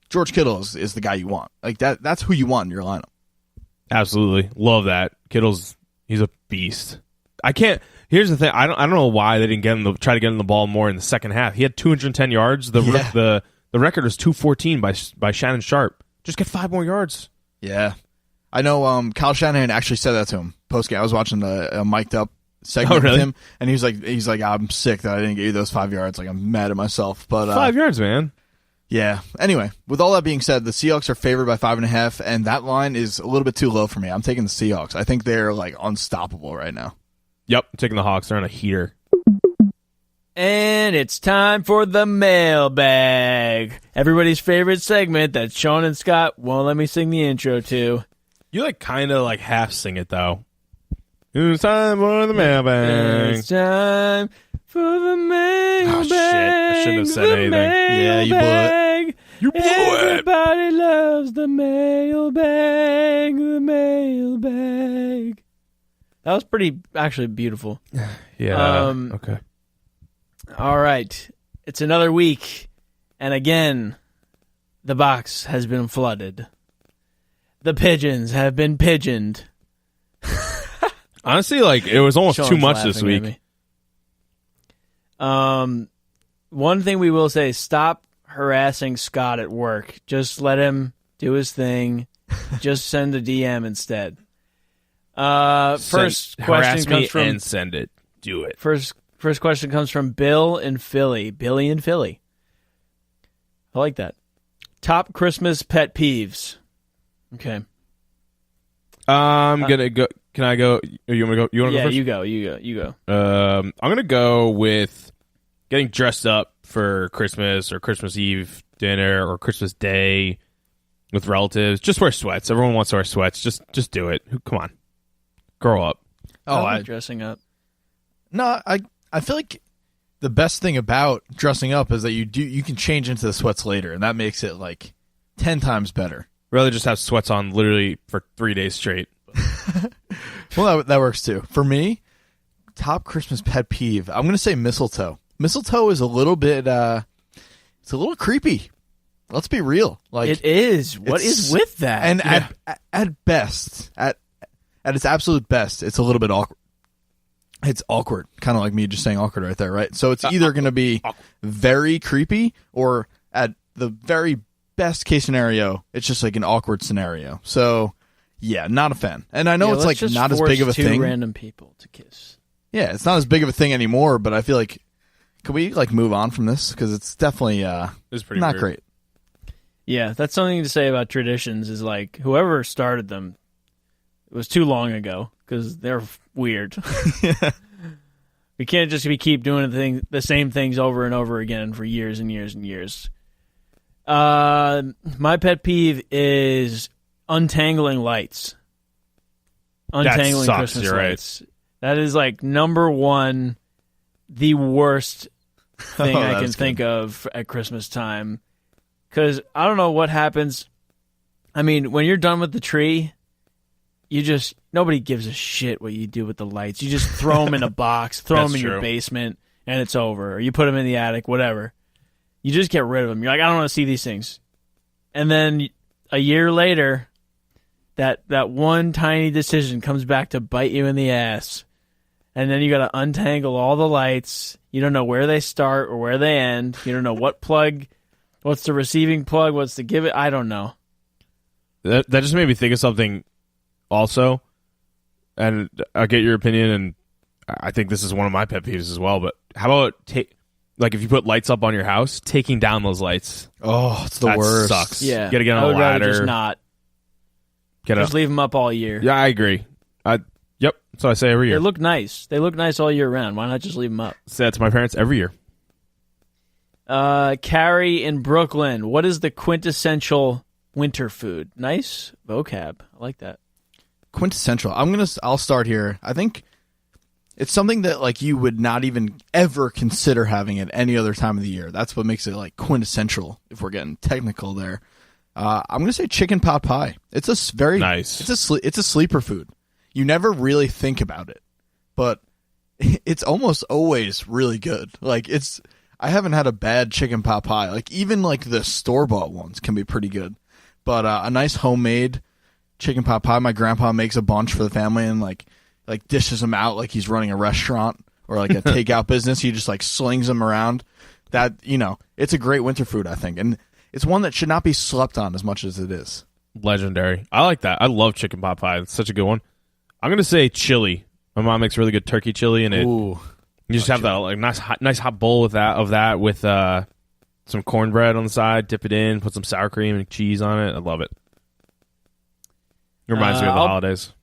George Kittle is the guy you want. Like that's who you want in your lineup. Absolutely. Love that. He's a beast. Here's the thing. I don't know why they didn't try to get him the ball more in the second half. He had 210 yards. The record is 214 by Shannon Sharp. Just get 5 more yards. Yeah. I know Kyle Shanahan actually said that to him post-game. I was watching the mic'd up segment with him, and he's like, I'm sick that I didn't get you those 5 yards. Like, I'm mad at myself. But 5 yards, man. Yeah. Anyway, with all that being said, the Seahawks are favored by 5.5, and that line is a little bit too low for me. I'm taking the Seahawks. I think they're like unstoppable right now. Yep, I'm taking the Hawks. They're on a heater. And it's time for the mailbag. Everybody's favorite segment that Sean and Scott won't let me sing the intro to. You kind of half sing it, though. It's time for the mailbag. It's time for the mailbag. Oh, shit. I shouldn't have said anything. Yeah, you blew it. You blew it. Everybody loves the mailbag. The mailbag. That was actually beautiful. Yeah. Okay. All right. It's another week, and again, the box has been flooded. The pigeons have been pigeoned. Honestly, it was almost Sean's too much this laughing week. at me. One thing we will say, stop harassing Scott at work. Just let him do his thing. Just send a DM instead. First question comes from... and send it. Do it. First question comes from Bill in Philly. Billy in Philly. I like that. Top Christmas pet peeves. Okay. I'm gonna go. Can I go? You want to go? You want to go first? You go. I'm gonna go with getting dressed up for Christmas or Christmas Eve dinner or Christmas Day with relatives. Just wear sweats. Everyone wants to wear sweats. Just do it. Come on, grow up. I like dressing up. No, I feel like the best thing about dressing up is that you can change into the sweats later, and that makes it 10 times better. Rather just have sweats on literally for 3 days straight. Well, that works too. For me, top Christmas pet peeve, I'm going to say mistletoe. Mistletoe is a little bit, it's a little creepy. Let's be real. It is. What is with that? And at best, at its absolute best, it's a little bit awkward. It's awkward. Kind of like me just saying awkward right there, right? So it's either going to be very creepy or at the very best case scenario, it's just an awkward scenario. So, yeah, not a fan. And I know it's not as big of a thing. Two random people to kiss. Yeah, it's not as big of a thing anymore, but I feel like, can we move on from this? Because it's definitely it's pretty not weird. great. Yeah, that's something to say about traditions is whoever started them, it was too long ago because they're weird. Yeah. We can't just keep doing the same things over and over again for years and years and years. My pet peeve is untangling lights. Untangling Christmas lights. That is number one, the worst thing I can think of at Christmas time. Because I don't know what happens. I mean, when you're done with the tree, nobody gives a shit what you do with the lights. You just throw them in a box, throw them in your basement, and it's over. Or you put them in the attic, whatever. You just get rid of them. You're like, I don't want to see these things. And then a year later, that one tiny decision comes back to bite you in the ass. And then you got to untangle all the lights. You don't know where they start or where they end. You don't know what plug, what's the receiving plug, what's the give it. I don't know. That just made me think of something also. And I'll get your opinion, and I think this is one of my pet peeves as well. But how about if you put lights up on your house, taking down those lights? Oh, it's the worst. Sucks. Yeah. You got to get on I a would rather ladder. just not. Just leave them up all year. Yeah, I agree. Yep, that's what I say every year. They look nice. They look nice all year round. Why not just leave them up? Say that to my parents every year. Carrie in Brooklyn. What is the quintessential winter food? Nice vocab. I like that. Quintessential. I'll start here. I think it's something that you would not even ever consider having at any other time of the year. That's what makes it quintessential. If we're getting technical there, I'm gonna say chicken pot pie. It's a very nice. It's a sleeper food. You never really think about it, but it's almost always really good. I haven't had a bad chicken pot pie. Even the store-bought ones can be pretty good. But a nice homemade chicken pot pie, my grandpa makes a bunch for the family and dishes them out like he's running a restaurant or a takeout business. He just slings them around. That, it's a great winter food, I think. And it's one that should not be slept on as much as it is. Legendary. I like that. I love chicken pot pie. It's such a good one. I'm gonna say chili. My mom makes really good turkey chili, and you just have that nice hot bowl of that with some cornbread on the side. Dip it in, put some sour cream and cheese on it. I love it. It reminds me of the holidays.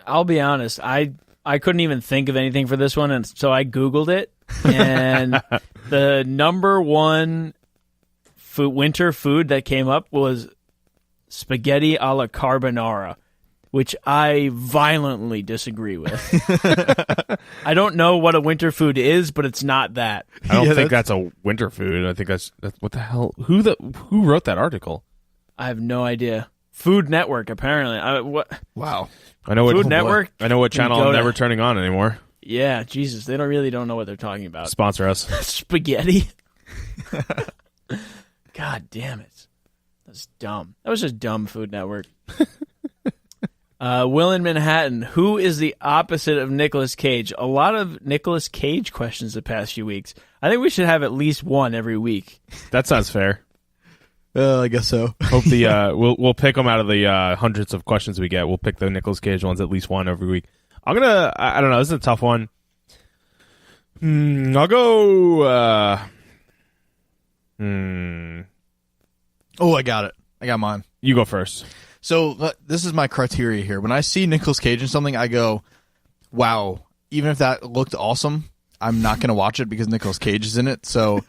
I'll be honest. I couldn't even think of anything for this one, and so I Googled it. And the number one winter food that came up was spaghetti alla carbonara, which I violently disagree with. I don't know what a winter food is, but it's not that. I don't think that's a winter food. I think that's what the hell? Who wrote that article? I have no idea. Food Network, apparently. Wow. I know Food Network. I know what channel I'm never turning on anymore. Yeah, Jesus, they don't know what they're talking about. Sponsor us. Spaghetti. God damn it. That's dumb. That was just dumb, Food Network. Will in Manhattan. Who is the opposite of Nicolas Cage? A lot of Nicolas Cage questions the past few weeks. I think we should have at least one every week. That sounds fair. I guess so. Hope we'll pick them out of the hundreds of questions we get. We'll pick the Nicolas Cage ones, at least one every week. I don't know. This is a tough one. I'll go. Oh, I got it. I got mine. You go first. So this is my criteria here. When I see Nicolas Cage in something, I go, wow, even if that looked awesome, I'm not going to watch it because Nicolas Cage is in it. So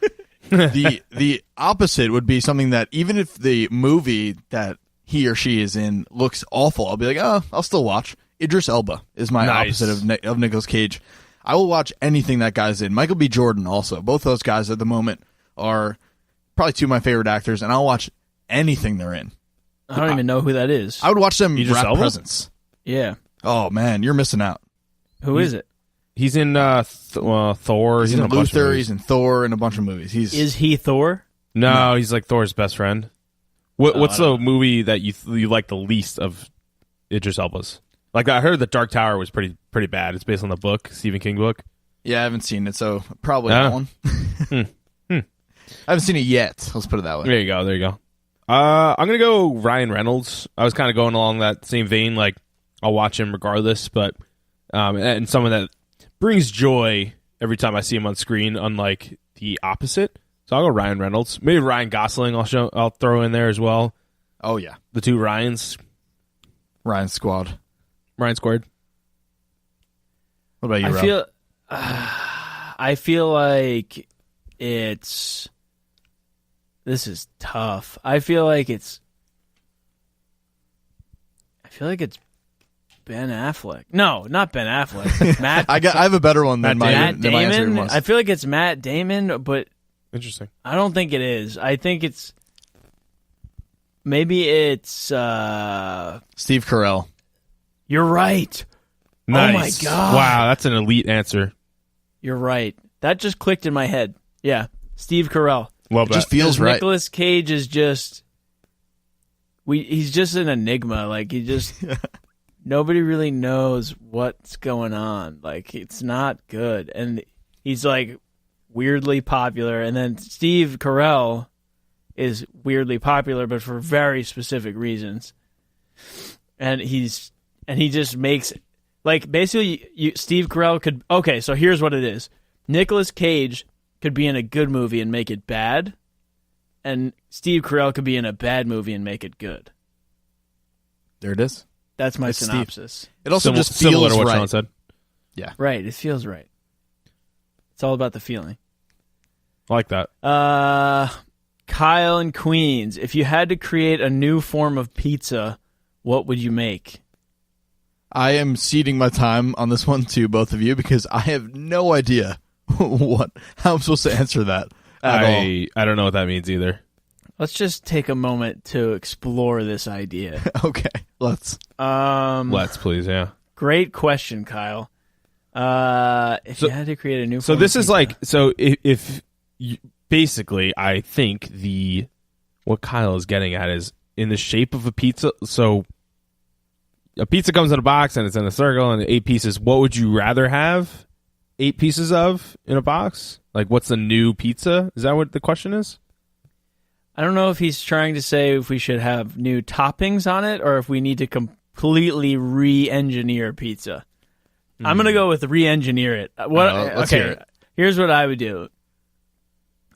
the opposite would be something that even if the movie that he or she is in looks awful, I'll be like, oh, I'll still watch. Idris Elba is my opposite of Nicolas Cage. I will watch anything that guy's in. Michael B. Jordan also. Both those guys at the moment are probably two of my favorite actors, and I'll watch anything they're in. I don't even know who that is. I would watch them Idris wrap Elba? presents. Yeah. Oh, man, you're missing out. Who is it? He's in Thor. He's in a bunch of Luther. movies. He's in Thor and a bunch of movies. Is he Thor? No, he's like Thor's best friend. What's the movie that you like the least of Idris Elba's? I heard that Dark Tower was pretty bad. It's based on the book, Stephen King book. Yeah, I haven't seen it, so probably that one. I haven't seen it yet. Let's put it that way. There you go. I'm gonna go Ryan Reynolds. I was kind of going along that same vein. I'll watch him regardless, but and someone that brings joy every time I see him on screen, unlike the opposite. So I'll go Ryan Reynolds. Maybe Ryan Gosling. I'll throw in there as well. Oh yeah, the two Ryans. Ryan Squad. Ryan squared. What about you, Rob? I feel like this is tough. I feel like it's Ben Affleck. No, not Ben Affleck. Matt. I have a better one than my Matt than my answer Damon. was. I feel like it's Matt Damon, but Interesting. I don't think it is. I think it's maybe it's Steve Carell. You're right. Nice. Oh my god! Wow, that's an elite answer. You're right. That just clicked in my head. Yeah, Steve Carell. Love It that. just feels right. Nicolas Cage is just he's just an enigma. Like he just nobody really knows what's going on. Like it's not good, and he's like weirdly popular. And then Steve Carell is weirdly popular, but for very specific reasons. And he just makes like basically Steve Carell could. Okay, so here's what it is: Nicolas Cage could be in a good movie and make it bad, and Steve Carell could be in a bad movie and make it good. There it is. That's my It's Steve. synopsis. It also just similar feels to what right. Sean said. Yeah. Right, it feels right. It's all about the feeling. I like that. Kyle in Queens, if you had to create a new form of pizza, what would you make? I am ceding my time on this one to both of you because I have no idea how I'm supposed to answer that at all. I don't know what that means either. Let's just take a moment to explore this idea. Okay, let's. Let's please, yeah. Great question, Kyle. If you had to create a new So form this of is pizza. like, so if you, basically, I think what Kyle is getting at is in the shape of a pizza. So a pizza comes in a box and it's in a circle and 8 pieces. What would you rather have 8 pieces of in a box? Like, what's the new pizza? Is that what the question is? I don't know if he's trying to say if we should have new toppings on it or if we need to completely re-engineer pizza. I'm going to go with re-engineer it. Let's hear it. Here's what I would do.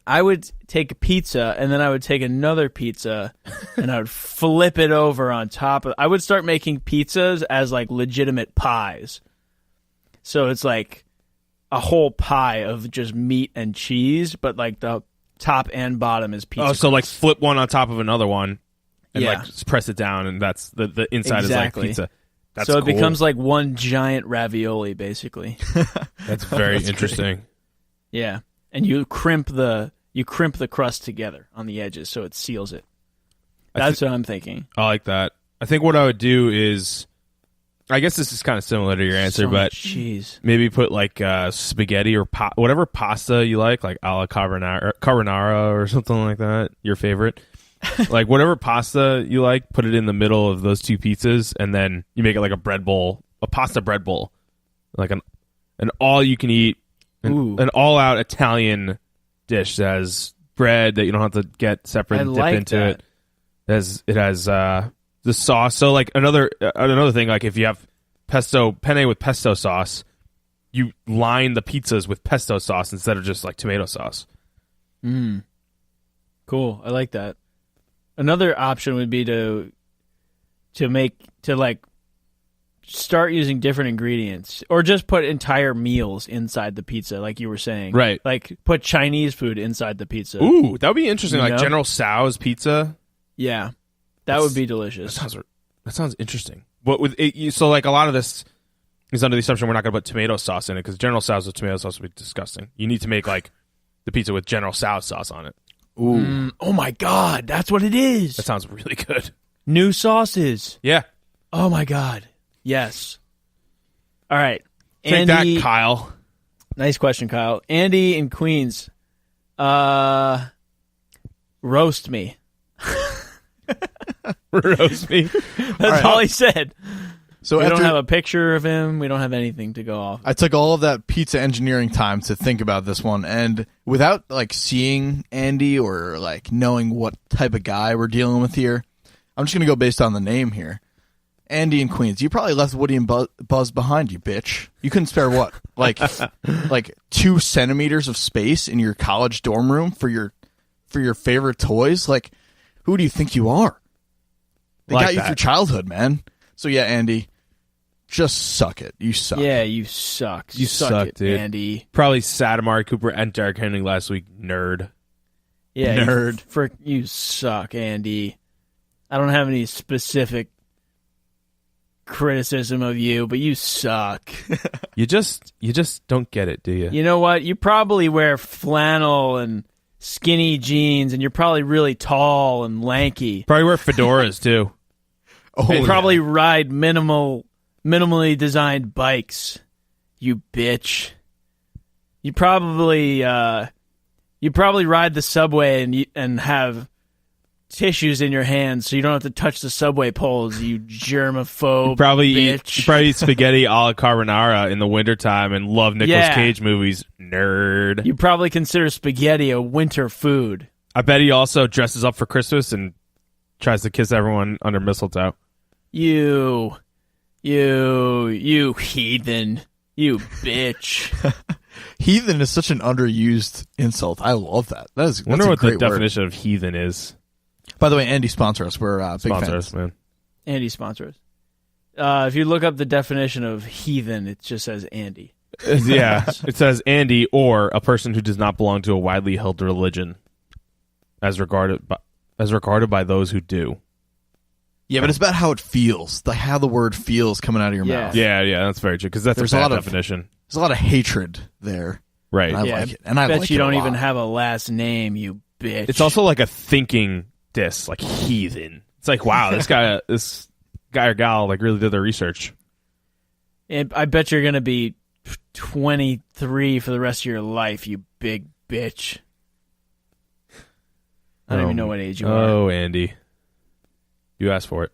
I would take a pizza and then I would take another pizza and I would flip it over on top of. I would start making pizzas as like legitimate pies. So it's like a whole pie of just meat and cheese, but like the top and bottom is pizza. Oh, so like flip one on top of another one and Yeah. like press it down and that's the inside Exactly. is like pizza. That's so it cool. becomes like one giant ravioli, basically. That's very That's interesting. Yeah, and you crimp the crust together on the edges so it seals it. That's what I'm thinking. I like that. I think what I would do is, I guess this is kind of similar to your answer, So but much cheese. maybe put like spaghetti or whatever pasta you like a la carbonara or something like that. Your favorite, like whatever pasta you like, put it in the middle of those 2 pizzas, and then you make it like a bread bowl, a pasta bread bowl, like an all you can eat, an all out Italian dish that has bread that you don't have to get separate and dip into it. It has the sauce. So like another thing, like if you have penne with pesto sauce, you line the pizzas with pesto sauce instead of just like tomato sauce. Cool. I like that. Another option would be to start using different ingredients or just put entire meals inside the pizza like you were saying. Right. Like put Chinese food inside the pizza. Ooh, that would be interesting. You Like know? General Tso's pizza. Yeah. That would be delicious. That sounds interesting. But with it, so like a lot of this is under the assumption we're not going to put tomato sauce in it because General Tso's with tomato sauce would be disgusting. You need to make like the pizza with General Tso's sauce on it. Ooh. Oh my god, that's what it is. That sounds really good. New sauces. Yeah. Oh my god. Yes. All right. Take Andy, that, Kyle. nice question, Kyle. Andy in Queens. Roast me. Roast me. That's all he said. So We after don't have a picture of him. We don't have anything to go off. I took all of that pizza engineering time to think about this one, and without like seeing Andy or like knowing what type of guy we're dealing with here, I'm just gonna go based on the name here. Andy in Queens. You probably left Woody and Buzz behind, you bitch. You couldn't spare what, like 2 centimeters of space in your college dorm room for your favorite toys. Like, who do you think you are? They Like got you that. through childhood, man. So yeah, Andy, just suck it. You suck. Yeah, you suck. You suck, it, dude. Andy. Probably sat Amari Cooper and Derrick Henry last week. Nerd. Yeah, Nerd. You suck, Andy. I don't have any specific criticism of you, but you suck. You just don't get it, do you? You know what? You probably wear flannel and skinny jeans, and you're probably really tall and lanky. Probably wear fedoras too. And probably ride minimally designed bikes. You bitch. You probably ride the subway and have tissues in your hands so you don't have to touch the subway poles, you germaphobe You probably bitch. eat spaghetti alla carbonara in the wintertime and love Nicolas Cage movies. Nerd. You probably consider spaghetti a winter food. I bet he also dresses up for Christmas and tries to kiss everyone under mistletoe. You heathen. You bitch. Heathen is such an underused insult. I love that. That's I wonder what the great word. definition of heathen is. By the way, Andy, sponsor us. We're big Sponsor fans. us, man. Andy sponsors. If you look up the definition of heathen, it just says Andy. Yeah, it says Andy, or a person who does not belong to a widely held religion, as regarded by those who do. Yeah, but it's about how it feels, like how the word feels coming out of your mouth. Yeah, that's very true. Because that's There's a a bad lot of- definition, There's a lot of hatred there. right? And I Yeah, like it. And I bet like you it a don't lot. even have a last name, you bitch. It's also like a thinking diss, like heathen. It's like, wow, this guy or gal like really did their research. And I bet you're going to be 23 for the rest of your life, you big bitch. I don't even know what age you are. Oh, Andy, you asked for it.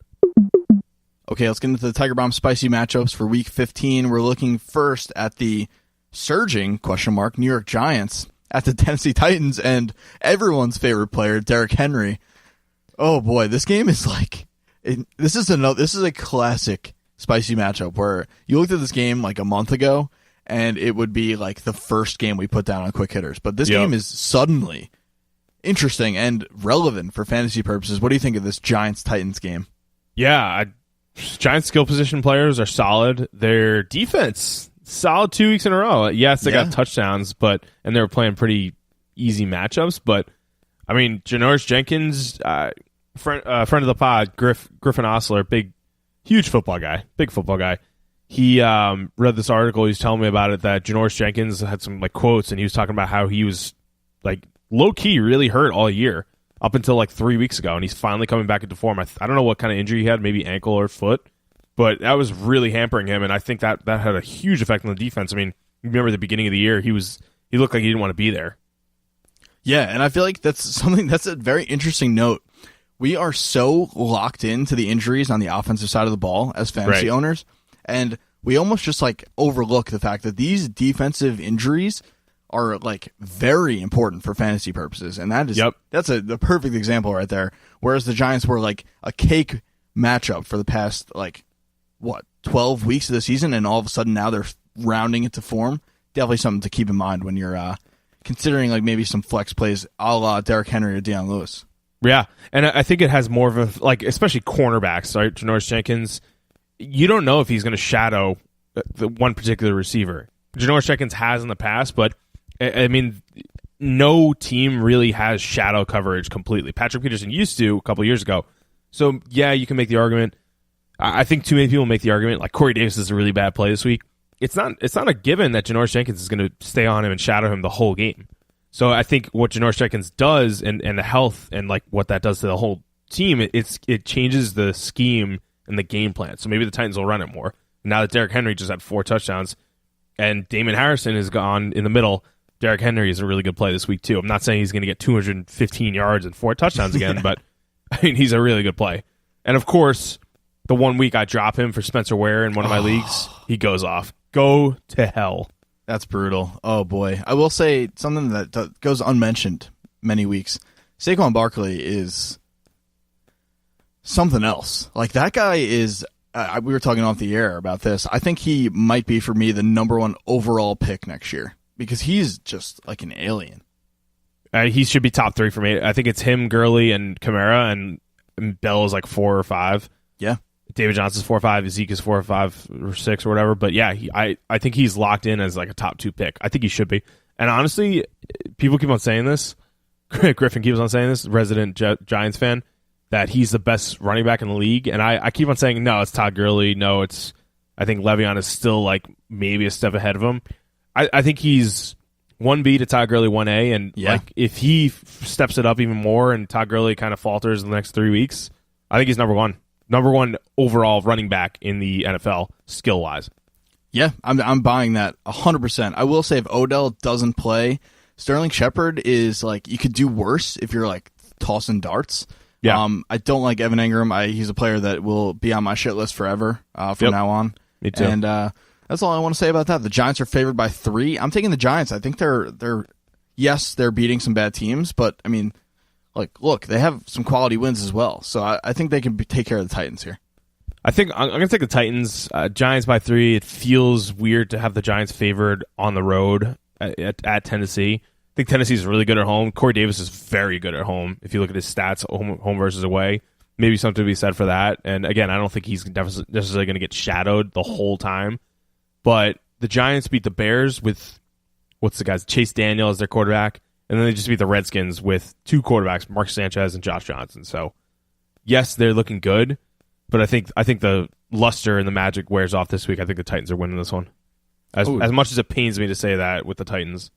Okay, let's get into the Tiger Bomb spicy matchups for Week 15. We're looking first at the surging, New York Giants at the Tennessee Titans and everyone's favorite player, Derrick Henry. Oh boy, this game is this is a classic spicy matchup where you looked at this game like a month ago and it would be like the first game we put down on quick hitters. But this game is suddenly interesting and relevant for fantasy purposes. What do you think of this Giants-Titans game? Yeah, Giants skill position players are solid. Their defense, solid 2 weeks in a row. Yes, they got touchdowns, and they were playing pretty easy matchups. But I mean, Janoris Jenkins, friend of the pod, Griffin Osler, huge football guy, big football guy. He read this article. He was telling me about it that Janoris Jenkins had some like quotes, and he was talking about how he was like low key really hurt all year up until like 3 weeks ago, and he's finally coming back into form. I don't know what kind of injury he had, maybe ankle or foot, but that was really hampering him, and I think that had a huge effect on the defense. I mean, you remember the beginning of the year, he looked like he didn't want to be there. Yeah, and I feel like that's a very interesting note. We are so locked into the injuries on the offensive side of the ball as fantasy owners, and we almost just like overlook the fact that these defensive injuries are like very important for fantasy purposes, and that's the perfect example right there. Whereas the Giants were like a cake matchup for the past 12 weeks of the season, and all of a sudden now they're rounding into form. Definitely something to keep in mind when you're considering like maybe some flex plays a la Derrick Henry or Deion Lewis. Yeah, and I think it has more of a, like, especially cornerbacks, right? Janoris Jenkins, you don't know if he's going to shadow the one particular receiver. Janoris Jenkins has in the past, but I mean, no team really has shadow coverage completely. Patrick Peterson used to a couple years ago. So, yeah, you can make the argument. I think too many people make the argument, like Corey Davis is a really bad play this week. It's not a given that Janoris Jenkins is going to stay on him and shadow him the whole game. So I think what Janoris Jenkins does and the health and like what that does to the whole team, it changes the scheme and the game plan. So maybe the Titans will run it more. Now that Derrick Henry just had 4 touchdowns and Damon Harrison is gone in the middle, Derrick Henry is a really good play this week too. I'm not saying he's going to get 215 yards and 4 touchdowns again, but I mean, he's a really good play. And of course, the 1 week I drop him for Spencer Ware in one of my leagues, he goes off. Go to hell. That's brutal. Oh, boy. I will say something that goes unmentioned many weeks. Saquon Barkley is something else. Like, that guy is... we were talking off the air about this. I think he might be, for me, the number 1 overall pick next year because he's just like an alien. He should be top 3 for me. I think it's him, Gurley, and Kamara, and Bell is like 4 or 5. Yeah. David Johnson's 4 or 5, Zeke is 4 or 5 or 6 or whatever. But yeah, I think he's locked in as like a top 2 pick. I think he should be. And honestly, people keep on saying this. Griffin keeps on saying this, resident Giants fan. that he's the best running back in the league. And I keep on saying, no, it's Todd Gurley. No, I think Le'Veon is still like maybe a step ahead of him. I think he's 1B to Todd Gurley 1A. And like if he steps it up even more and Todd Gurley kind of falters in the next 3 weeks, I think he's number one. Number one overall running back in the NFL, skill-wise. Yeah, I'm buying that 100%. I will say if Odell doesn't play, Sterling Shepard is like, you could do worse if you're like tossing darts. Yeah. I don't like Evan Ingram. He's a player that will be on my shit list forever from now on. Me too. And that's all I want to say about that. The Giants are favored by 3. I'm taking the Giants. I think they're beating some bad teams, but I mean, like, look, they have some quality wins as well. So I think they can take care of the Titans here. I think I'm going to take the Titans. Giants by 3. It feels weird to have the Giants favored on the road at Tennessee. I think Tennessee's really good at home. Corey Davis is very good at home. If you look at his stats, home versus away, maybe something to be said for that. And again, I don't think he's necessarily going to get shadowed the whole time. But the Giants beat the Bears with, Chase Daniel as their quarterback. And then they just beat the Redskins with 2 quarterbacks, Mark Sanchez and Josh Johnson. So, yes, they're looking good. But I think the luster and the magic wears off this week. I think the Titans are winning this one. As much as it pains me to say that with the Titans.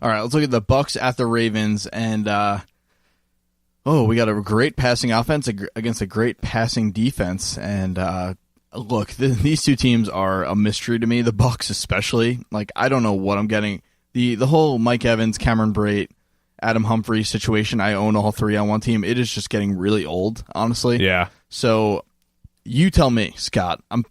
All right, let's look at the Bucks at the Ravens, and we got a great passing offense against a great passing defense. And look, these two teams are a mystery to me. The Bucks especially. Like, I don't know what I'm getting. The whole Mike Evans, Cameron Brate, Adam Humphries situation. I own all 3 on one team. It is just getting really old, honestly. Yeah. So you tell me, Scott. I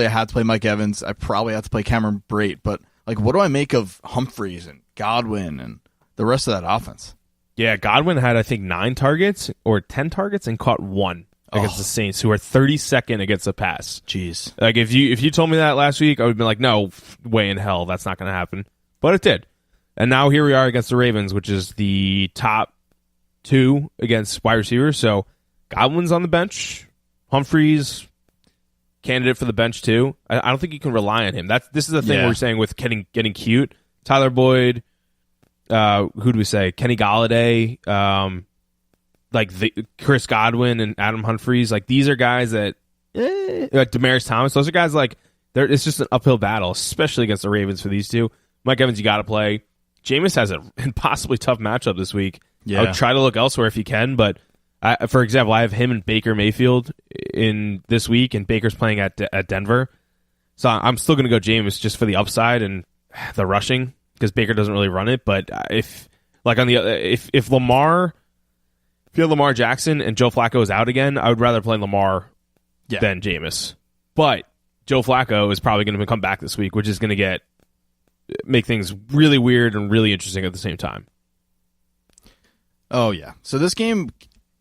had to play Mike Evans. I probably have to play Cameron Brate, but like, what do I make of Humphries and Godwin and the rest of that offense? Yeah, Godwin had, I think, 9 targets or 10 targets and caught 1 against the Saints, who are 32nd against the pass. Jeez. Like, if you told me that last week, I would have been like, no way in hell, that's not going to happen. But it did. And now here we are against the Ravens, which is the top 2 against wide receivers. So Godwin's on the bench. Humphries, candidate for the bench too. I don't think you can rely on him. This is the thing we're saying with getting cute. Tyler Boyd, who do we say? Kenny Golladay, Chris Godwin and Adam Humphries. Like, these are guys that like Demaryius Thomas. Those are guys like it's just an uphill battle, especially against the Ravens for these two. Mike Evans, you got to play. Jameis has an impossibly tough matchup this week. Yeah. I would try to look elsewhere if you can, but for example, I have him and Baker Mayfield in this week, and Baker's playing at Denver. So I'm still going to go Jameis just for the upside and the rushing, because Baker doesn't really run it. But if you have Lamar Jackson and Joe Flacco is out again, I would rather play Lamar than Jameis. But Joe Flacco is probably going to come back this week, which is going to make things really weird and really interesting at the same time. Oh, yeah. So this game,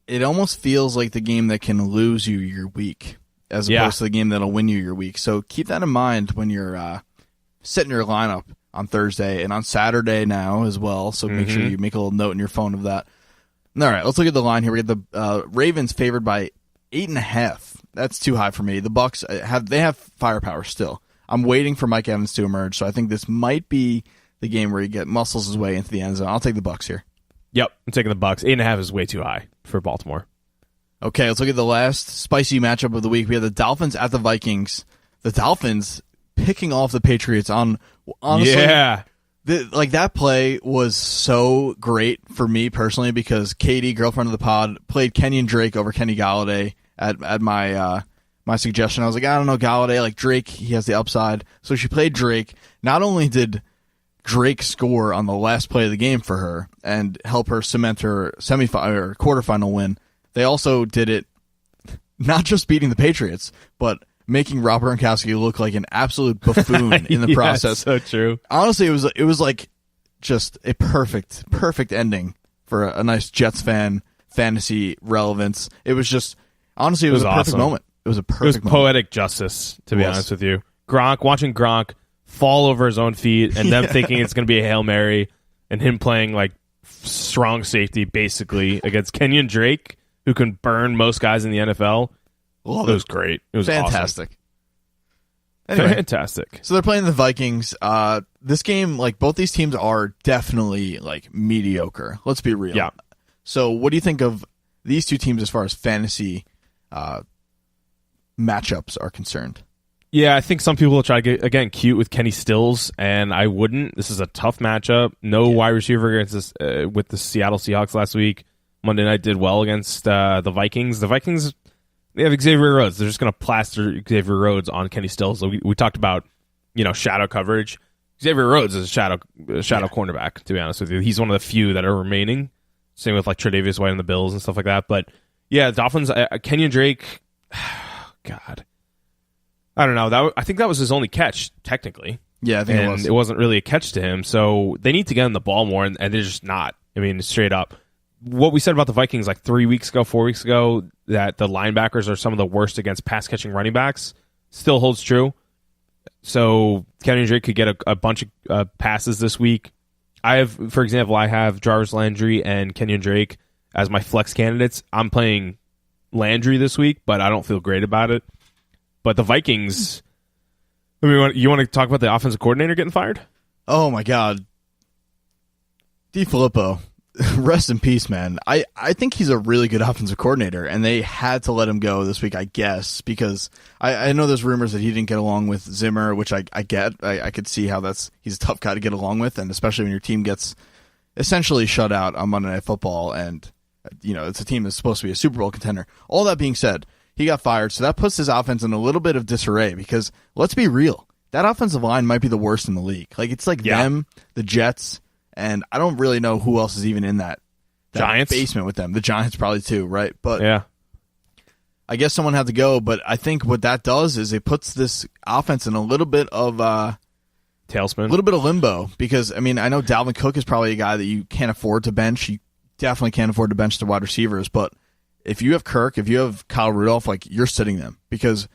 it almost feels like the game that can lose you your week as opposed to the game that'll win you your week. So keep that in mind when you're setting your lineup on Thursday and on Saturday now as well. So make sure you make a little note in your phone of that. All right, let's look at the line here. We got the Ravens favored by 8.5. That's too high for me. The Bucks have firepower still. I'm waiting for Mike Evans to emerge, so I think this might be the game where he muscles his way into the end zone. I'll take the Bucks here. Yep, I'm taking the Bucks. 8.5 is way too high for Baltimore. Okay, let's look at the last spicy matchup of the week. We have the Dolphins at the Vikings. The Dolphins picking off the Patriots on, honestly, that play was so great for me personally, because Katie, girlfriend of the pod, played Kenyon Drake over Kenny Golladay at my suggestion. I was like, I don't know, Golladay, like Drake, he has the upside. So she played Drake. Not only did Drake score on the last play of the game for her and help her cement her semifinal or quarterfinal win, they also did it not just beating the Patriots, but making Rob Gronkowski look like an absolute buffoon in the process. So true. Honestly, it was like just a perfect ending for a nice Jets fan fantasy relevance. It was just, honestly, it was a perfect awesome moment. It was a perfect moment. Poetic justice, to be honest with you. Watching Gronk fall over his own feet and them thinking it's going to be a Hail Mary, and him playing like strong safety basically against Kenyon Drake, who can burn most guys in the NFL. It was great. It was fantastic. Awesome. Anyway, fantastic. So they're playing the Vikings. This game, like, both these teams are definitely like mediocre. Let's be real. Yeah. So what do you think of these two teams as far as fantasy matchups are concerned. Yeah, I think some people will try to get, again, cute with Kenny Stills, and I wouldn't. This is a tough matchup. No wide receiver against this, with the Seattle Seahawks last week. Monday night did well against the Vikings. The Vikings, they have Xavier Rhodes. They're just going to plaster Xavier Rhodes on Kenny Stills. So we talked about, shadow coverage. Xavier Rhodes is a shadow cornerback, to be honest with you. He's one of the few that are remaining. Same with like Tre'Davious White and the Bills and stuff like that. But yeah, Dolphins, Kenyon Drake, God. I don't know. I think that was his only catch, technically. Yeah, I think it was. It wasn't really a catch to him. So they need to get him the ball more, and they're just not. I mean, straight up. What we said about the Vikings like 4 weeks ago, that the linebackers are some of the worst against pass-catching running backs, still holds true. So Kenyon Drake could get a bunch of passes this week. For example, I have Jarvis Landry and Kenyon Drake as my flex candidates. I'm playing Landry this week, but I don't feel great about it. But the Vikings, you want to talk about the offensive coordinator getting fired? Oh, my God. DeFilippo, rest in peace, man. I think he's a really good offensive coordinator, and they had to let him go this week, I guess, because I know there's rumors that he didn't get along with Zimmer, which I get. I could see how he's a tough guy to get along with, and especially when your team gets essentially shut out on Monday Night Football, and it's a team that's supposed to be a Super Bowl contender. All that being said, he got fired, so that puts his offense in a little bit of disarray because, let's be real, that offensive line might be the worst in the league. Like, it's like them, the Jets, and I don't really know who else is even in that Giants basement with them. The Giants probably too, right? But yeah, I guess someone had to go, but I think what that does is it puts this offense in a little bit of tailspin, a little bit of limbo because, I mean, I know Dalvin Cook is probably a guy that you can't afford to bench. You definitely can't afford to bench the wide receivers, but if you have Kirk, if you have Kyle Rudolph, like, you're sitting them because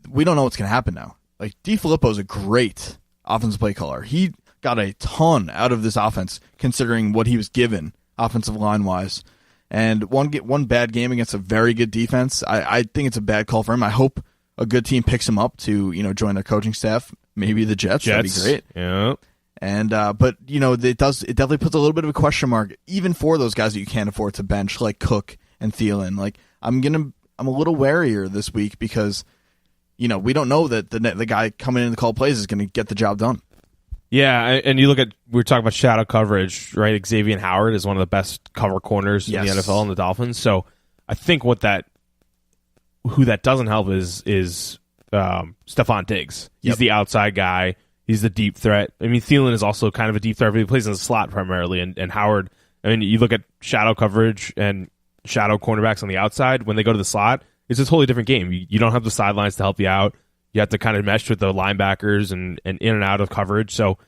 we don't know what's going to happen now. Like, DeFilippo is a great offensive play caller. He got a ton out of this offense considering what he was given offensive line-wise. And one bad game against a very good defense, I think it's a bad call for him. I hope a good team picks him up to join their coaching staff. Maybe the Jets. That'd be great. Yeah. And but it definitely puts a little bit of a question mark even for those guys that you can't afford to bench, like Cook and Thielen. Like, I'm a little warier this week because we don't know that the guy coming in to call plays is going to get the job done. Yeah, and you look at, we were talking about shadow coverage, right? Xavier Howard is one of the best cover corners in the NFL and the Dolphins. So I think who that doesn't help is Stephon Diggs. He's the outside guy. He's the deep threat. I mean, Thielen is also kind of a deep threat, but he plays in the slot primarily. And Howard, I mean, you look at shadow coverage and shadow cornerbacks on the outside, when they go to the slot, it's a totally different game. You don't have the sidelines to help you out. You have to kind of mesh with the linebackers and in and out of coverage. So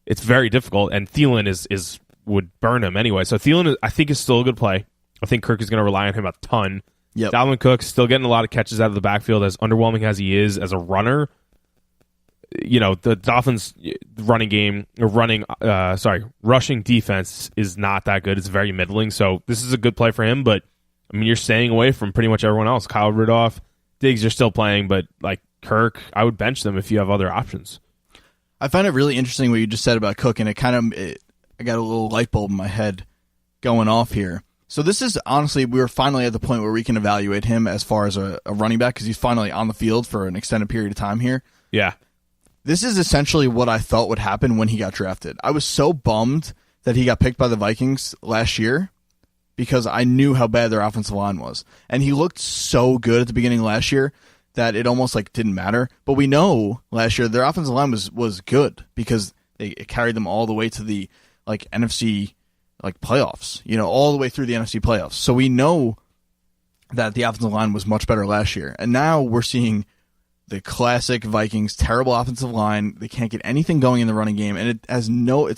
it's very difficult. And Thielen would burn him anyway. So Thielen, I think, is still a good play. I think Kirk is going to rely on him a ton. Yep. Dalvin Cook still getting a lot of catches out of the backfield, as underwhelming as he is as a runner. The Dolphins rushing defense is not that good. It's very middling. So this is a good play for him. But I mean, you're staying away from pretty much everyone else. Kyle Rudolph, Diggs, you're still playing, but like Kirk, I would bench them if you have other options. I find it really interesting what you just said about Cook, and I got a little light bulb in my head going off here. So this is, honestly, we were finally at the point where we can evaluate him as far as a running back because he's finally on the field for an extended period of time here. Yeah. This is essentially what I thought would happen when he got drafted. I was so bummed that he got picked by the Vikings last year because I knew how bad their offensive line was. And he looked so good at the beginning of last year that it almost didn't matter. But we know last year their offensive line was good because it carried them all the way to the NFC playoffs, all the way through the NFC playoffs. So we know that the offensive line was much better last year. And now we're seeing the classic Vikings terrible offensive line. They can't get anything going in the running game, and it's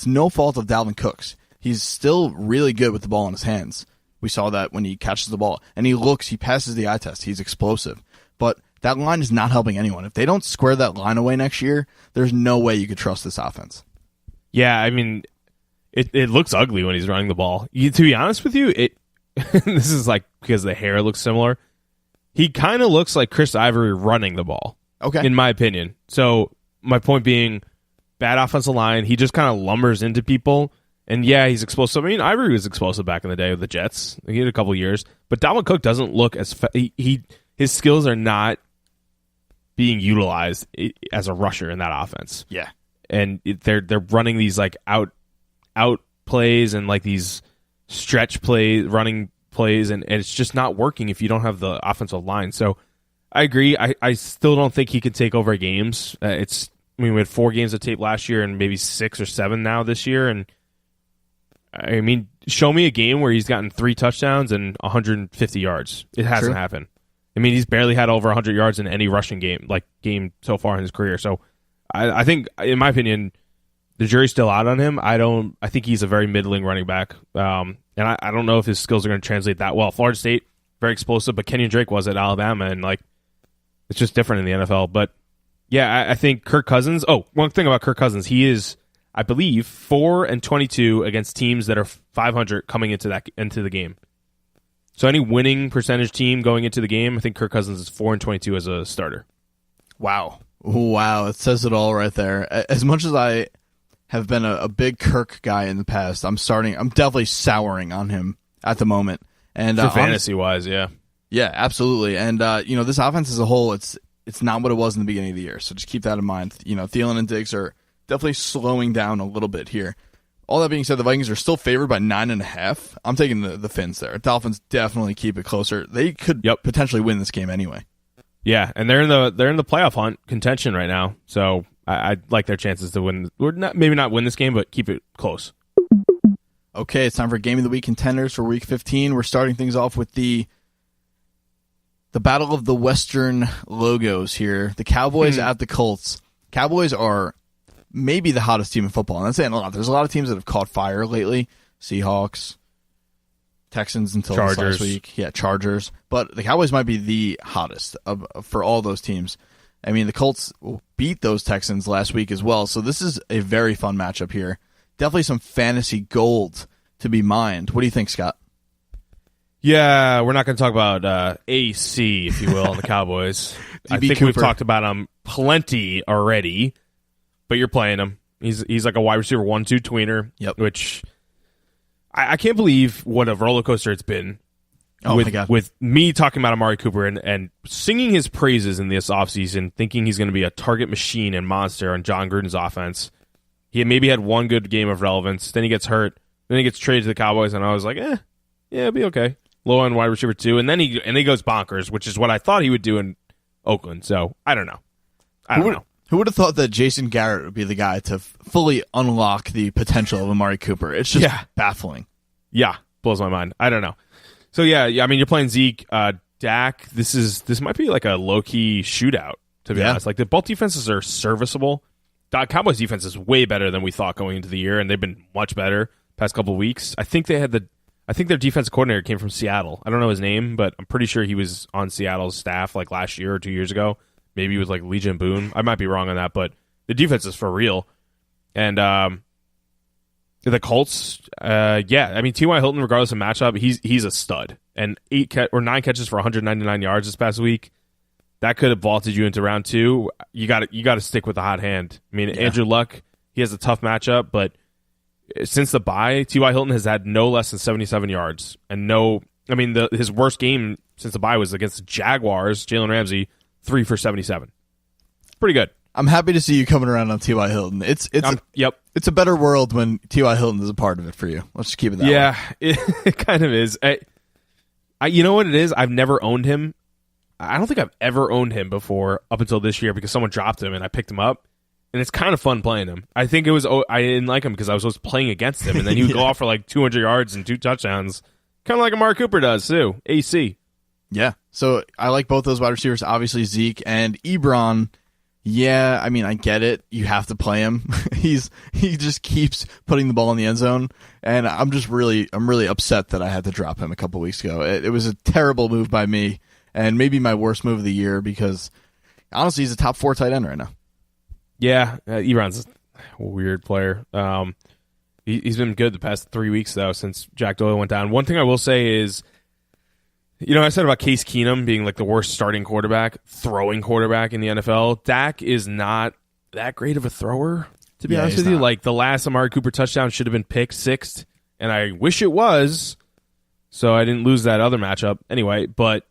no fault of Dalvin Cook's. He's still really good with the ball in his hands. We saw that when he catches the ball. And he passes the eye test. He's explosive. But that line is not helping anyone. If they don't square that line away next year, there's no way you could trust this offense. Yeah, I mean, it looks ugly when he's running the ball. To be honest with you, this is because the hair looks similar. He kind of looks like Chris Ivory running the ball. Okay. In my opinion. So my point being, bad offensive line. He just kind of lumbers into people. And yeah, he's explosive. I mean, Ivory was explosive back in the day with the Jets. He had a couple years, but Dalvin Cook doesn't look as his skills are not being utilized as a rusher in that offense. Yeah, and they're running these like out plays and like these stretch plays, running plays, and it's just not working if you don't have the offensive line. So I agree. I still don't think he can take over games. We had 4 games of tape last year and maybe 6 or 7 now this year, and I mean, show me a game where he's gotten 3 touchdowns and 150 yards. It hasn't happened. I mean, he's barely had over 100 yards in any rushing game so far in his career. So I think, in my opinion, the jury's still out on him. I think he's a very middling running back. And I don't know if his skills are going to translate that well. Florida State, very explosive, but Kenyon Drake was at Alabama, and like it's just different in the NFL. But yeah, I think Kirk Cousins. Oh, one thing about Kirk Cousins, he is, I believe, 4-22 against teams that are 500 coming into the game. So any winning percentage team going into the game, I think Kirk Cousins is 4-22 as a starter. Wow, it says it all right there. As much as I have been a big Kirk guy in the past, I'm definitely souring on him at the moment. And for fantasy wise, yeah, absolutely. And this offense as a whole, it's not what it was in the beginning of the year. So just keep that in mind. Thielen and Diggs are definitely slowing down a little bit here. All that being said, the Vikings are still favored by 9.5. I'm taking the Fins there. Dolphins definitely keep it closer. They could potentially win this game anyway. Yeah, and they're in the playoff hunt contention right now. So I like their chances to win. Maybe not win this game, but keep it close. Okay, it's time for Game of the Week contenders for Week 15. We're starting things off with the battle of the Western logos here. The Cowboys at the Colts. Cowboys are maybe the hottest team in football, and that's saying a lot. There's a lot of teams that have caught fire lately. Seahawks, Texans until this last week. Yeah, Chargers. But the Cowboys might be the hottest for all those teams. I mean, the Colts beat those Texans last week as well, so this is a very fun matchup here. Definitely some fantasy gold to be mined. What do you think, Scott? Yeah, we're not going to talk about AC, if you will, on the Cowboys. I think we've talked about them plenty already, but you're playing him. He's like a wide receiver 1-2 tweener, which I can't believe what a roller coaster it's been. Oh my God. With me talking about Amari Cooper and singing his praises in this offseason, thinking he's going to be a target machine and monster on John Gruden's offense. He maybe had one good game of relevance, then he gets hurt, then he gets traded to the Cowboys, and I was like, yeah, it'll be okay. Low end wide receiver 2, and then he goes bonkers, which is what I thought he would do in Oakland. So I don't know. Who would have thought that Jason Garrett would be the guy to fully unlock the potential of Amari Cooper? It's just baffling. Yeah, blows my mind. I don't know. So yeah. I mean, you're playing Zeke, Dak. This might be like a low key shootout, to be honest. Like both defenses are serviceable. Cowboys defense is way better than we thought going into the year, and they've been much better past couple of weeks. I think their defensive coordinator came from Seattle. I don't know his name, but I'm pretty sure he was on Seattle's staff like last year or 2 years ago. Maybe he was like Legion Boone. I might be wrong on that, but the defense is for real. And the Colts, I mean, T.Y. Hilton, regardless of matchup, he's a stud. And 9 catches for 199 yards this past week. That could have vaulted you into round 2. You got to stick with the hot hand. I mean, Andrew Luck, he has a tough matchup, but since the bye, T.Y. Hilton has had no less than 77 yards. And his worst game since the bye was against the Jaguars, Jalen Ramsey, 3 for 77. Pretty good. I'm happy to see you coming around on T.Y. Hilton. It's a better world when T.Y. Hilton is a part of it for you. Let's just keep it that way. Yeah, it kind of is. You know what it is? I've never owned him. I don't think I've ever owned him before up until this year because someone dropped him and I picked him up. And it's kind of fun playing him. I think I didn't like him because I was playing against him. And then he would go off for like 200 yards and 2 touchdowns. Kind of like Amari Cooper does too. AC. Yeah. So I like both those wide receivers, obviously Zeke and Ebron. Yeah, I mean, I get it. You have to play him. He just keeps putting the ball in the end zone. And I'm really upset that I had to drop him a couple weeks ago. It was a terrible move by me and maybe my worst move of the year because honestly, he's a top 4 tight end right now. Yeah, Ebron's a weird player. He's been good the past 3 weeks, though, since Jack Doyle went down. One thing I will say is, I said about Case Keenum being like the worst throwing quarterback in the NFL. Dak is not that great of a thrower. To be honest with you, like the last Amari Cooper touchdown should have been pick sixth, and I wish it was, so I didn't lose that other matchup anyway. But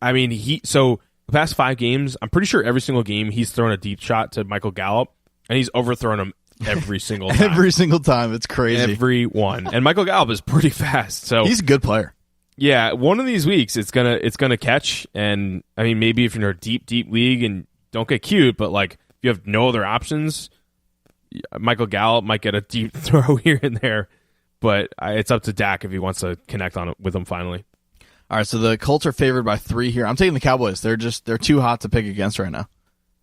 I mean, the past 5 games, I'm pretty sure every single game he's thrown a deep shot to Michael Gallup, and he's overthrown him every single time. Every single time, it's crazy. Every one, and Michael Gallup is pretty fast, so he's a good player. Yeah, one of these weeks it's gonna catch, and I mean maybe if you're in a deep league and don't get cute, but like if you have no other options. Michael Gallup might get a deep throw here and there, but it's up to Dak if he wants to connect on it with him finally. All right, so the Colts are favored by 3 here. I'm taking the Cowboys. They're too hot to pick against right now.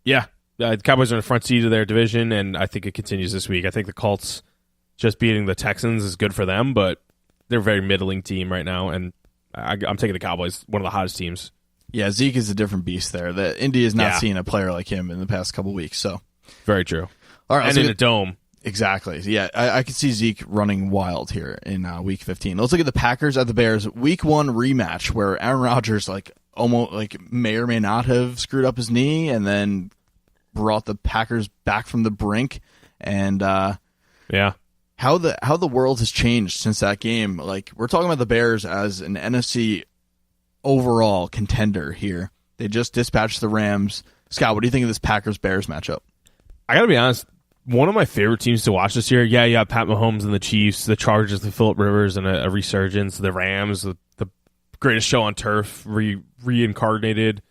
Yeah, the Cowboys are in the front seat of their division, and I think it continues this week. I think the Colts just beating the Texans is good for them, but they're a very middling team right now, and I'm taking the Cowboys, one of the hottest teams. Yeah, Zeke is a different beast there. Indy has not seen a player like him in the past couple weeks. So very true. All right, and in a dome. Exactly. Yeah, I could see Zeke running wild here in Week 15. Let's look at the Packers at the Bears. Week 1 rematch where Aaron Rodgers almost may or may not have screwed up his knee and then brought the Packers back from the brink. And how the world has changed since that game. Like, we're talking about the Bears as an NFC overall contender here. They just dispatched the Rams. Scott, what do you think of this Packers-Bears matchup? I got to be honest, one of my favorite teams to watch this year, you have Pat Mahomes and the Chiefs, the Chargers, the Phillip Rivers, and a resurgence, the Rams, the greatest show on turf, reincarnated.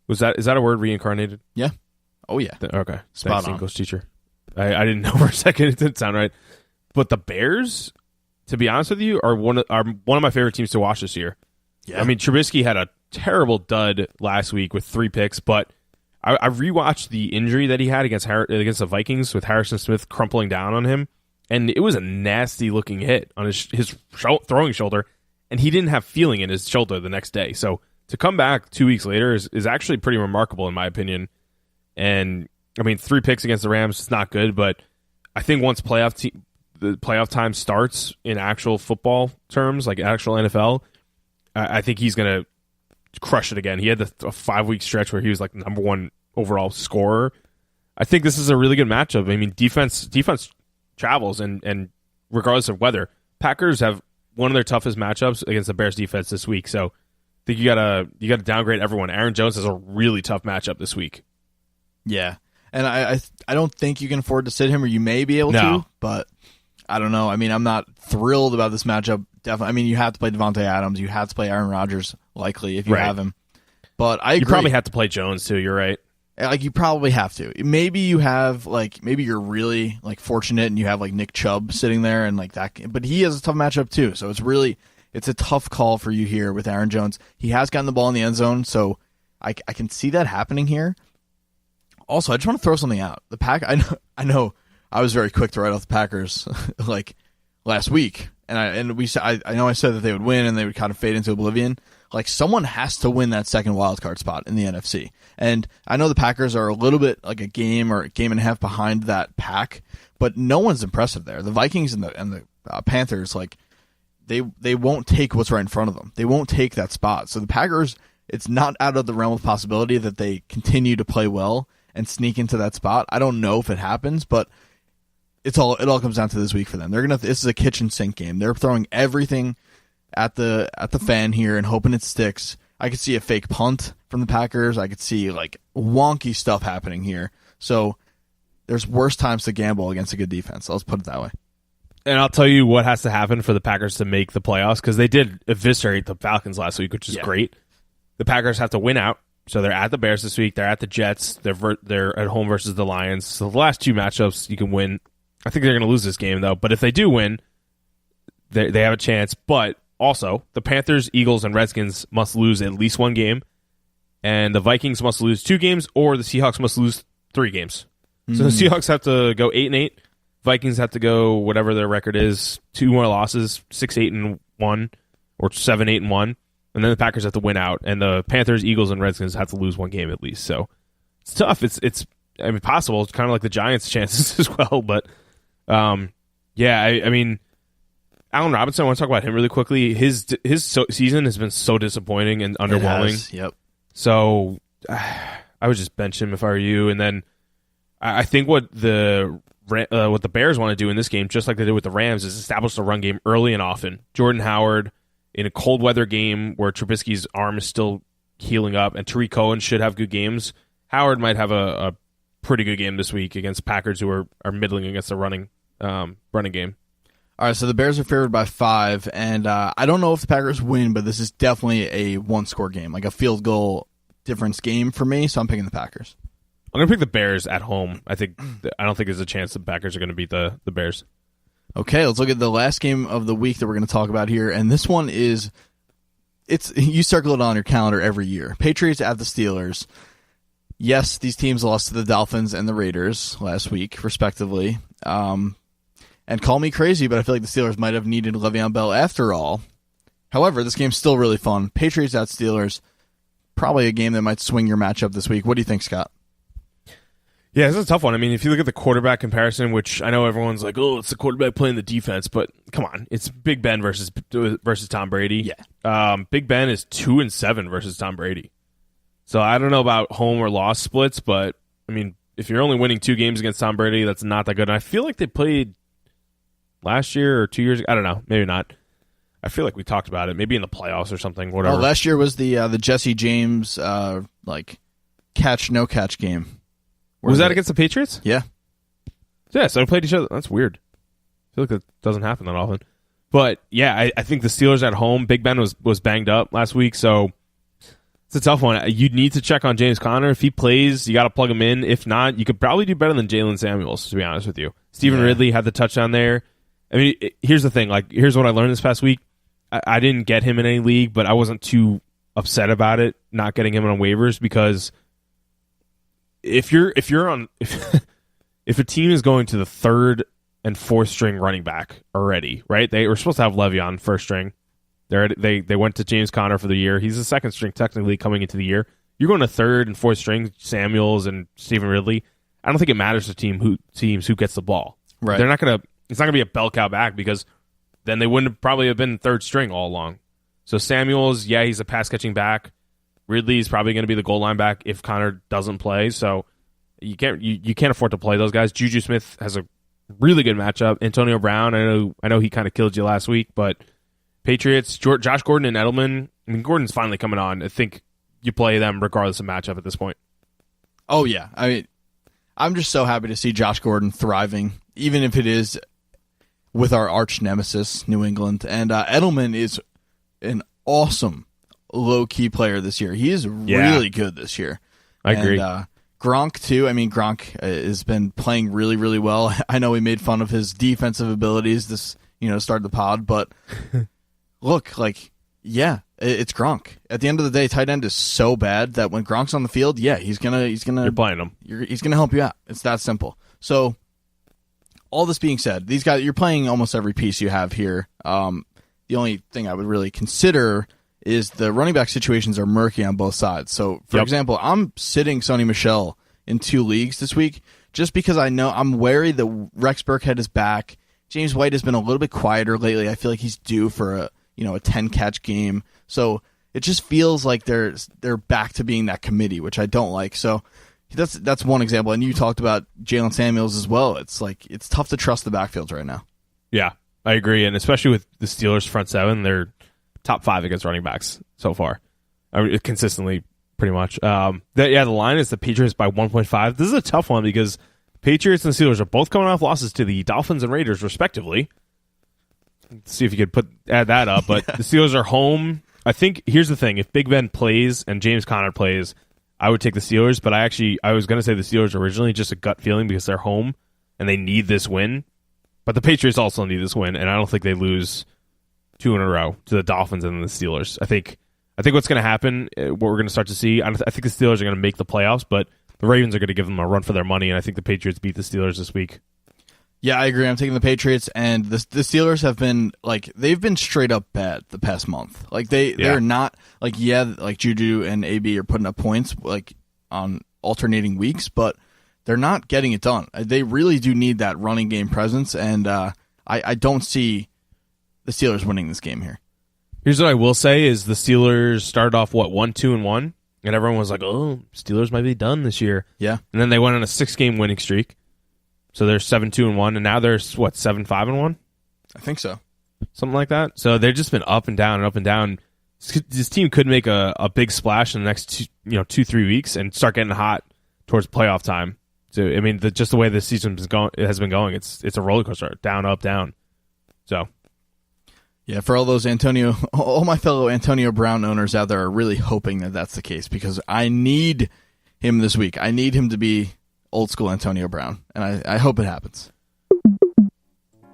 Is that a word, reincarnated? Yeah. Oh, yeah. Okay. Spot Thanks, on. English teacher. I didn't know for a second. It didn't sound right. But the Bears, to be honest with you, are one of my favorite teams to watch this year. Yeah. I mean, Trubisky had a terrible dud last week with 3 picks, but I rewatched the injury that he had against the Vikings with Harrison Smith crumpling down on him, and it was a nasty-looking hit on his throwing shoulder, and he didn't have feeling in his shoulder the next day. So to come back 2 weeks later is actually pretty remarkable, in my opinion. And, I mean, 3 picks against the Rams is not good, but I think once the playoff time starts in actual football terms, like actual NFL, I think he's going to crush it again. He had a 5-week stretch where he was like number 1 overall scorer. I think this is a really good matchup. I mean, defense travels, and regardless of weather, Packers have one of their toughest matchups against the Bears defense this week. So I think you gotta downgrade everyone. Aaron Jones has a really tough matchup this week. Yeah, and I don't think you can afford to sit him, or you may be able to, but I don't know. I mean, I'm not thrilled about this matchup. Definitely. I mean, you have to play Devontae Adams. You have to play Aaron Rodgers, likely, if you have him. But I agree. You probably have to play Jones, too. You're right. Like, you probably have to. Maybe you have, maybe you're really, fortunate and you have, Nick Chubb sitting there and, that. But he has a tough matchup, too. So it's a tough call for you here with Aaron Jones. He has gotten the ball in the end zone, so I can see that happening here. Also, I just want to throw something out. I know I was very quick to write off the Packers, last week. And I know I said that they would win and they would kind of fade into oblivion. Someone has to win that second wildcard spot in the NFC. And I know the Packers are a little bit a game or a game and a half behind that pack, but no one's impressive there. The Vikings and the Panthers, they won't take what's right in front of them. They won't take that spot. So the Packers, it's not out of the realm of possibility that they continue to play well and sneak into that spot. I don't know if it happens, but it all comes down to this week for them. This is a kitchen sink game. They're throwing everything at the fan here and hoping it sticks. I could see a fake punt from the Packers. I could see wonky stuff happening here. So there's worse times to gamble against a good defense. Let's put it that way. And I'll tell you what has to happen for the Packers to make the playoffs, because they did eviscerate the Falcons last week, which is great. The Packers have to win out. So they're at the Bears this week. They're at the Jets. They're at home versus the Lions. So the last 2 matchups you can win. I think they're going to lose this game, though. But if they do win, they have a chance. But also, the Panthers, Eagles, and Redskins must lose at least 1 game. And the Vikings must lose 2 games, or the Seahawks must lose 3 games. So the Seahawks have to go 8-8. Vikings have to go whatever their record is, 2 more losses, 6-8-1, or 7-8-1. And then the Packers have to win out. And the Panthers, Eagles, and Redskins have to lose 1 game at least. So it's tough. It's possible. It's kind of like the Giants' chances as well. But I mean, Allen Robinson, I want to talk about him really quickly. His season has been so disappointing and underwhelming. Yep. So I would just bench him if I were you. And then I think what the what the Bears want to do in this game, just like they did with the Rams, is establish the run game early and often. Jordan Howard in a cold weather game where Trubisky's arm is still healing up, and Tariq Cohen should have good games. Howard might have a pretty good game this week against Packers, who are middling against the running game. All right, so the Bears are favored by 5, and I don't know if the Packers win, but this is definitely a one-score game, like a field goal difference game for me, so I'm picking the Packers. I'm going to pick the Bears at home. I don't think there's a chance the Packers are going to beat the Bears. Okay, let's look at the last game of the week that we're going to talk about here, and this one is you circle it on your calendar every year. Patriots at the Steelers. Yes, these teams lost to the Dolphins and the Raiders last week, respectively. And call me crazy, but I feel like the Steelers might have needed Le'Veon Bell after all. However, this game's still really fun. Patriots at Steelers, probably a game that might swing your matchup this week. What do you think, Scott? Yeah, this is a tough one. I mean, if you look at the quarterback comparison, which I know everyone's like, oh, it's the quarterback playing the defense, but come on, it's Big Ben versus Tom Brady. Yeah. Big Ben is 2-7 versus Tom Brady. So I don't know about home or loss splits, but I mean, if you're only winning 2 games against Tom Brady, that's not that good. And I feel like they played last year or 2 years ago. I don't know. Maybe not. I feel like we talked about it. Maybe in the playoffs or something. Whatever. Oh, last year was the Jesse James catch no catch game. Was that against the Patriots? Yeah. Yeah, so they played each other. That's weird. I feel like that doesn't happen that often. But, yeah, I think the Steelers at home, Big Ben was banged up last week, so it's a tough one. You need to check on James Conner. If he plays, you got to plug him in. If not, you could probably do better than Jalen Samuels, to be honest with you. Stephen Ridley had the touchdown there. I mean, here's the thing. Here's what I learned this past week. I didn't get him in any league, but I wasn't too upset about it, not getting him on waivers, because if a team is going to the 3rd and 4th string running back already, right? They were supposed to have Le'Veon first string. They went to James Conner for the year. He's the 2nd string technically coming into the year. You're going to 3rd and 4th string, Samuels and Stephen Ridley. I don't think it matters to teams who gets the ball. Right. They're not gonna. It's not gonna be a bell cow back, because then they wouldn't probably have been 3rd string all along. So Samuels, yeah, he's a pass catching back. Ridley's probably going to be the goal line back if Connor doesn't play. So you can't afford to play those guys. Juju Smith has a really good matchup. Antonio Brown, I know he kind of killed you last week, but Patriots, Josh Gordon and Edelman. I mean, Gordon's finally coming on. I think you play them regardless of matchup at this point. Oh yeah, I mean, I'm just so happy to see Josh Gordon thriving, even if it is with our arch nemesis, New England. And Edelman is an awesome low-key player this year. He is really good this year. I agree. And Gronk, too. I mean, Gronk has been playing really, really well. I know we made fun of his defensive abilities this, start the pod, but look, it's Gronk. At the end of the day, tight end is so bad that when Gronk's on the field, he's gonna You're playing him. He's gonna help you out. It's that simple. So, all this being said, these guys, you're playing almost every piece you have here. The only thing I would really consider is the running back situations are murky on both sides. So, for example, I'm sitting Sony Michel in 2 leagues this week just because I'm wary that Rex Burkhead is back. James White has been a little bit quieter lately. I feel like he's due for a 10-catch game. So it just feels like they're back to being that committee, which I don't like. So that's one example. And you talked about Jalen Samuels as well. It's like it's tough to trust the backfields right now. Yeah, I agree, and especially with the Steelers' front seven, they're top 5 against running backs so far, consistently, pretty much. The line is the Patriots by 1.5. This is a tough one because Patriots and Steelers are both coming off losses to the Dolphins and Raiders, respectively. Let's see if you could add that up, but the Steelers are home. I think here's the thing: if Big Ben plays and James Conner plays, I would take the Steelers. But I was going to say the Steelers originally, just a gut feeling because they're home and they need this win. But the Patriots also need this win, and I don't think they lose 2 in a row to the Dolphins and the Steelers. I think what's going to happen, what we're going to start to see, I think the Steelers are going to make the playoffs, but the Ravens are going to give them a run for their money, and I think the Patriots beat the Steelers this week. Yeah, I agree. I'm taking the Patriots, and the Steelers have been they've been straight up bad the past month. They're not Juju and AB are putting up points on alternating weeks, but they're not getting it done. They really do need that running game presence, and I don't see the Steelers winning this game here. Here's what I will say is the Steelers started off 1-2-1, and everyone was like, "Oh, Steelers might be done this year." Yeah, and then they went on a 6-game winning streak. So they're 7-2-1, and now they're 7-5-1, I think so. something like that. So they've just been up and down and up and down. This team could make a big splash in the next 2-3 weeks and start getting hot towards playoff time. So I mean, just the way this season has been going, it's a roller coaster, down, up, down. So. Yeah, for all my fellow Antonio Brown owners out there are really hoping that that's the case, because I need him this week. I need him to be old school Antonio Brown, and I hope it happens.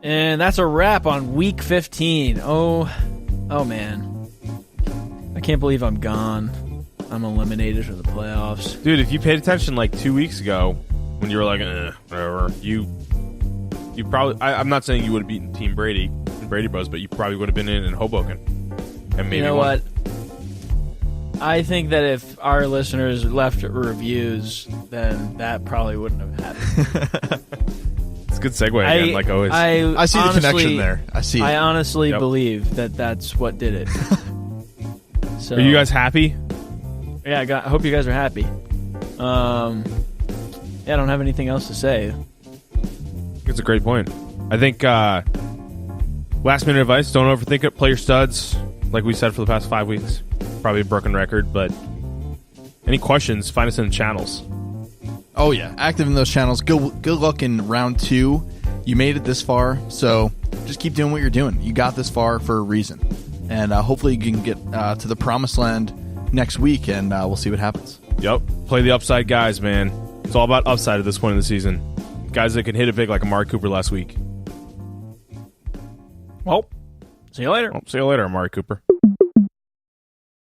And that's a wrap on Week 15. Oh man, I can't believe I'm gone. I'm eliminated from the playoffs, dude. If you paid attention like 2 weeks ago when you were like, whatever, you probably. I'm not saying you would have beaten Team Brady. Brady Bros, but you probably would have been in Hoboken. And maybe you know what? I think that if our listeners left reviews, then that probably wouldn't have happened. It's a good segue again, like always. I see the connection there. I see it. I honestly believe that that's what did it. So, are you guys happy? Yeah, I hope you guys are happy. I don't have anything else to say. It's a great point. I think last minute advice, don't overthink it. Play your studs, like we said for the past 5 weeks. Probably a broken record, but any questions, find us in the channels. Oh, yeah. Active in those channels. Good luck in round 2. You made it this far, so just keep doing what you're doing. You got this far for a reason. And hopefully you can get to the promised land next week, and we'll see what happens. Yep. Play the upside guys, man. It's all about upside at this point in the season. Guys that can hit it big like Amari Cooper last week. Well, see you later. See you later, Amari Cooper.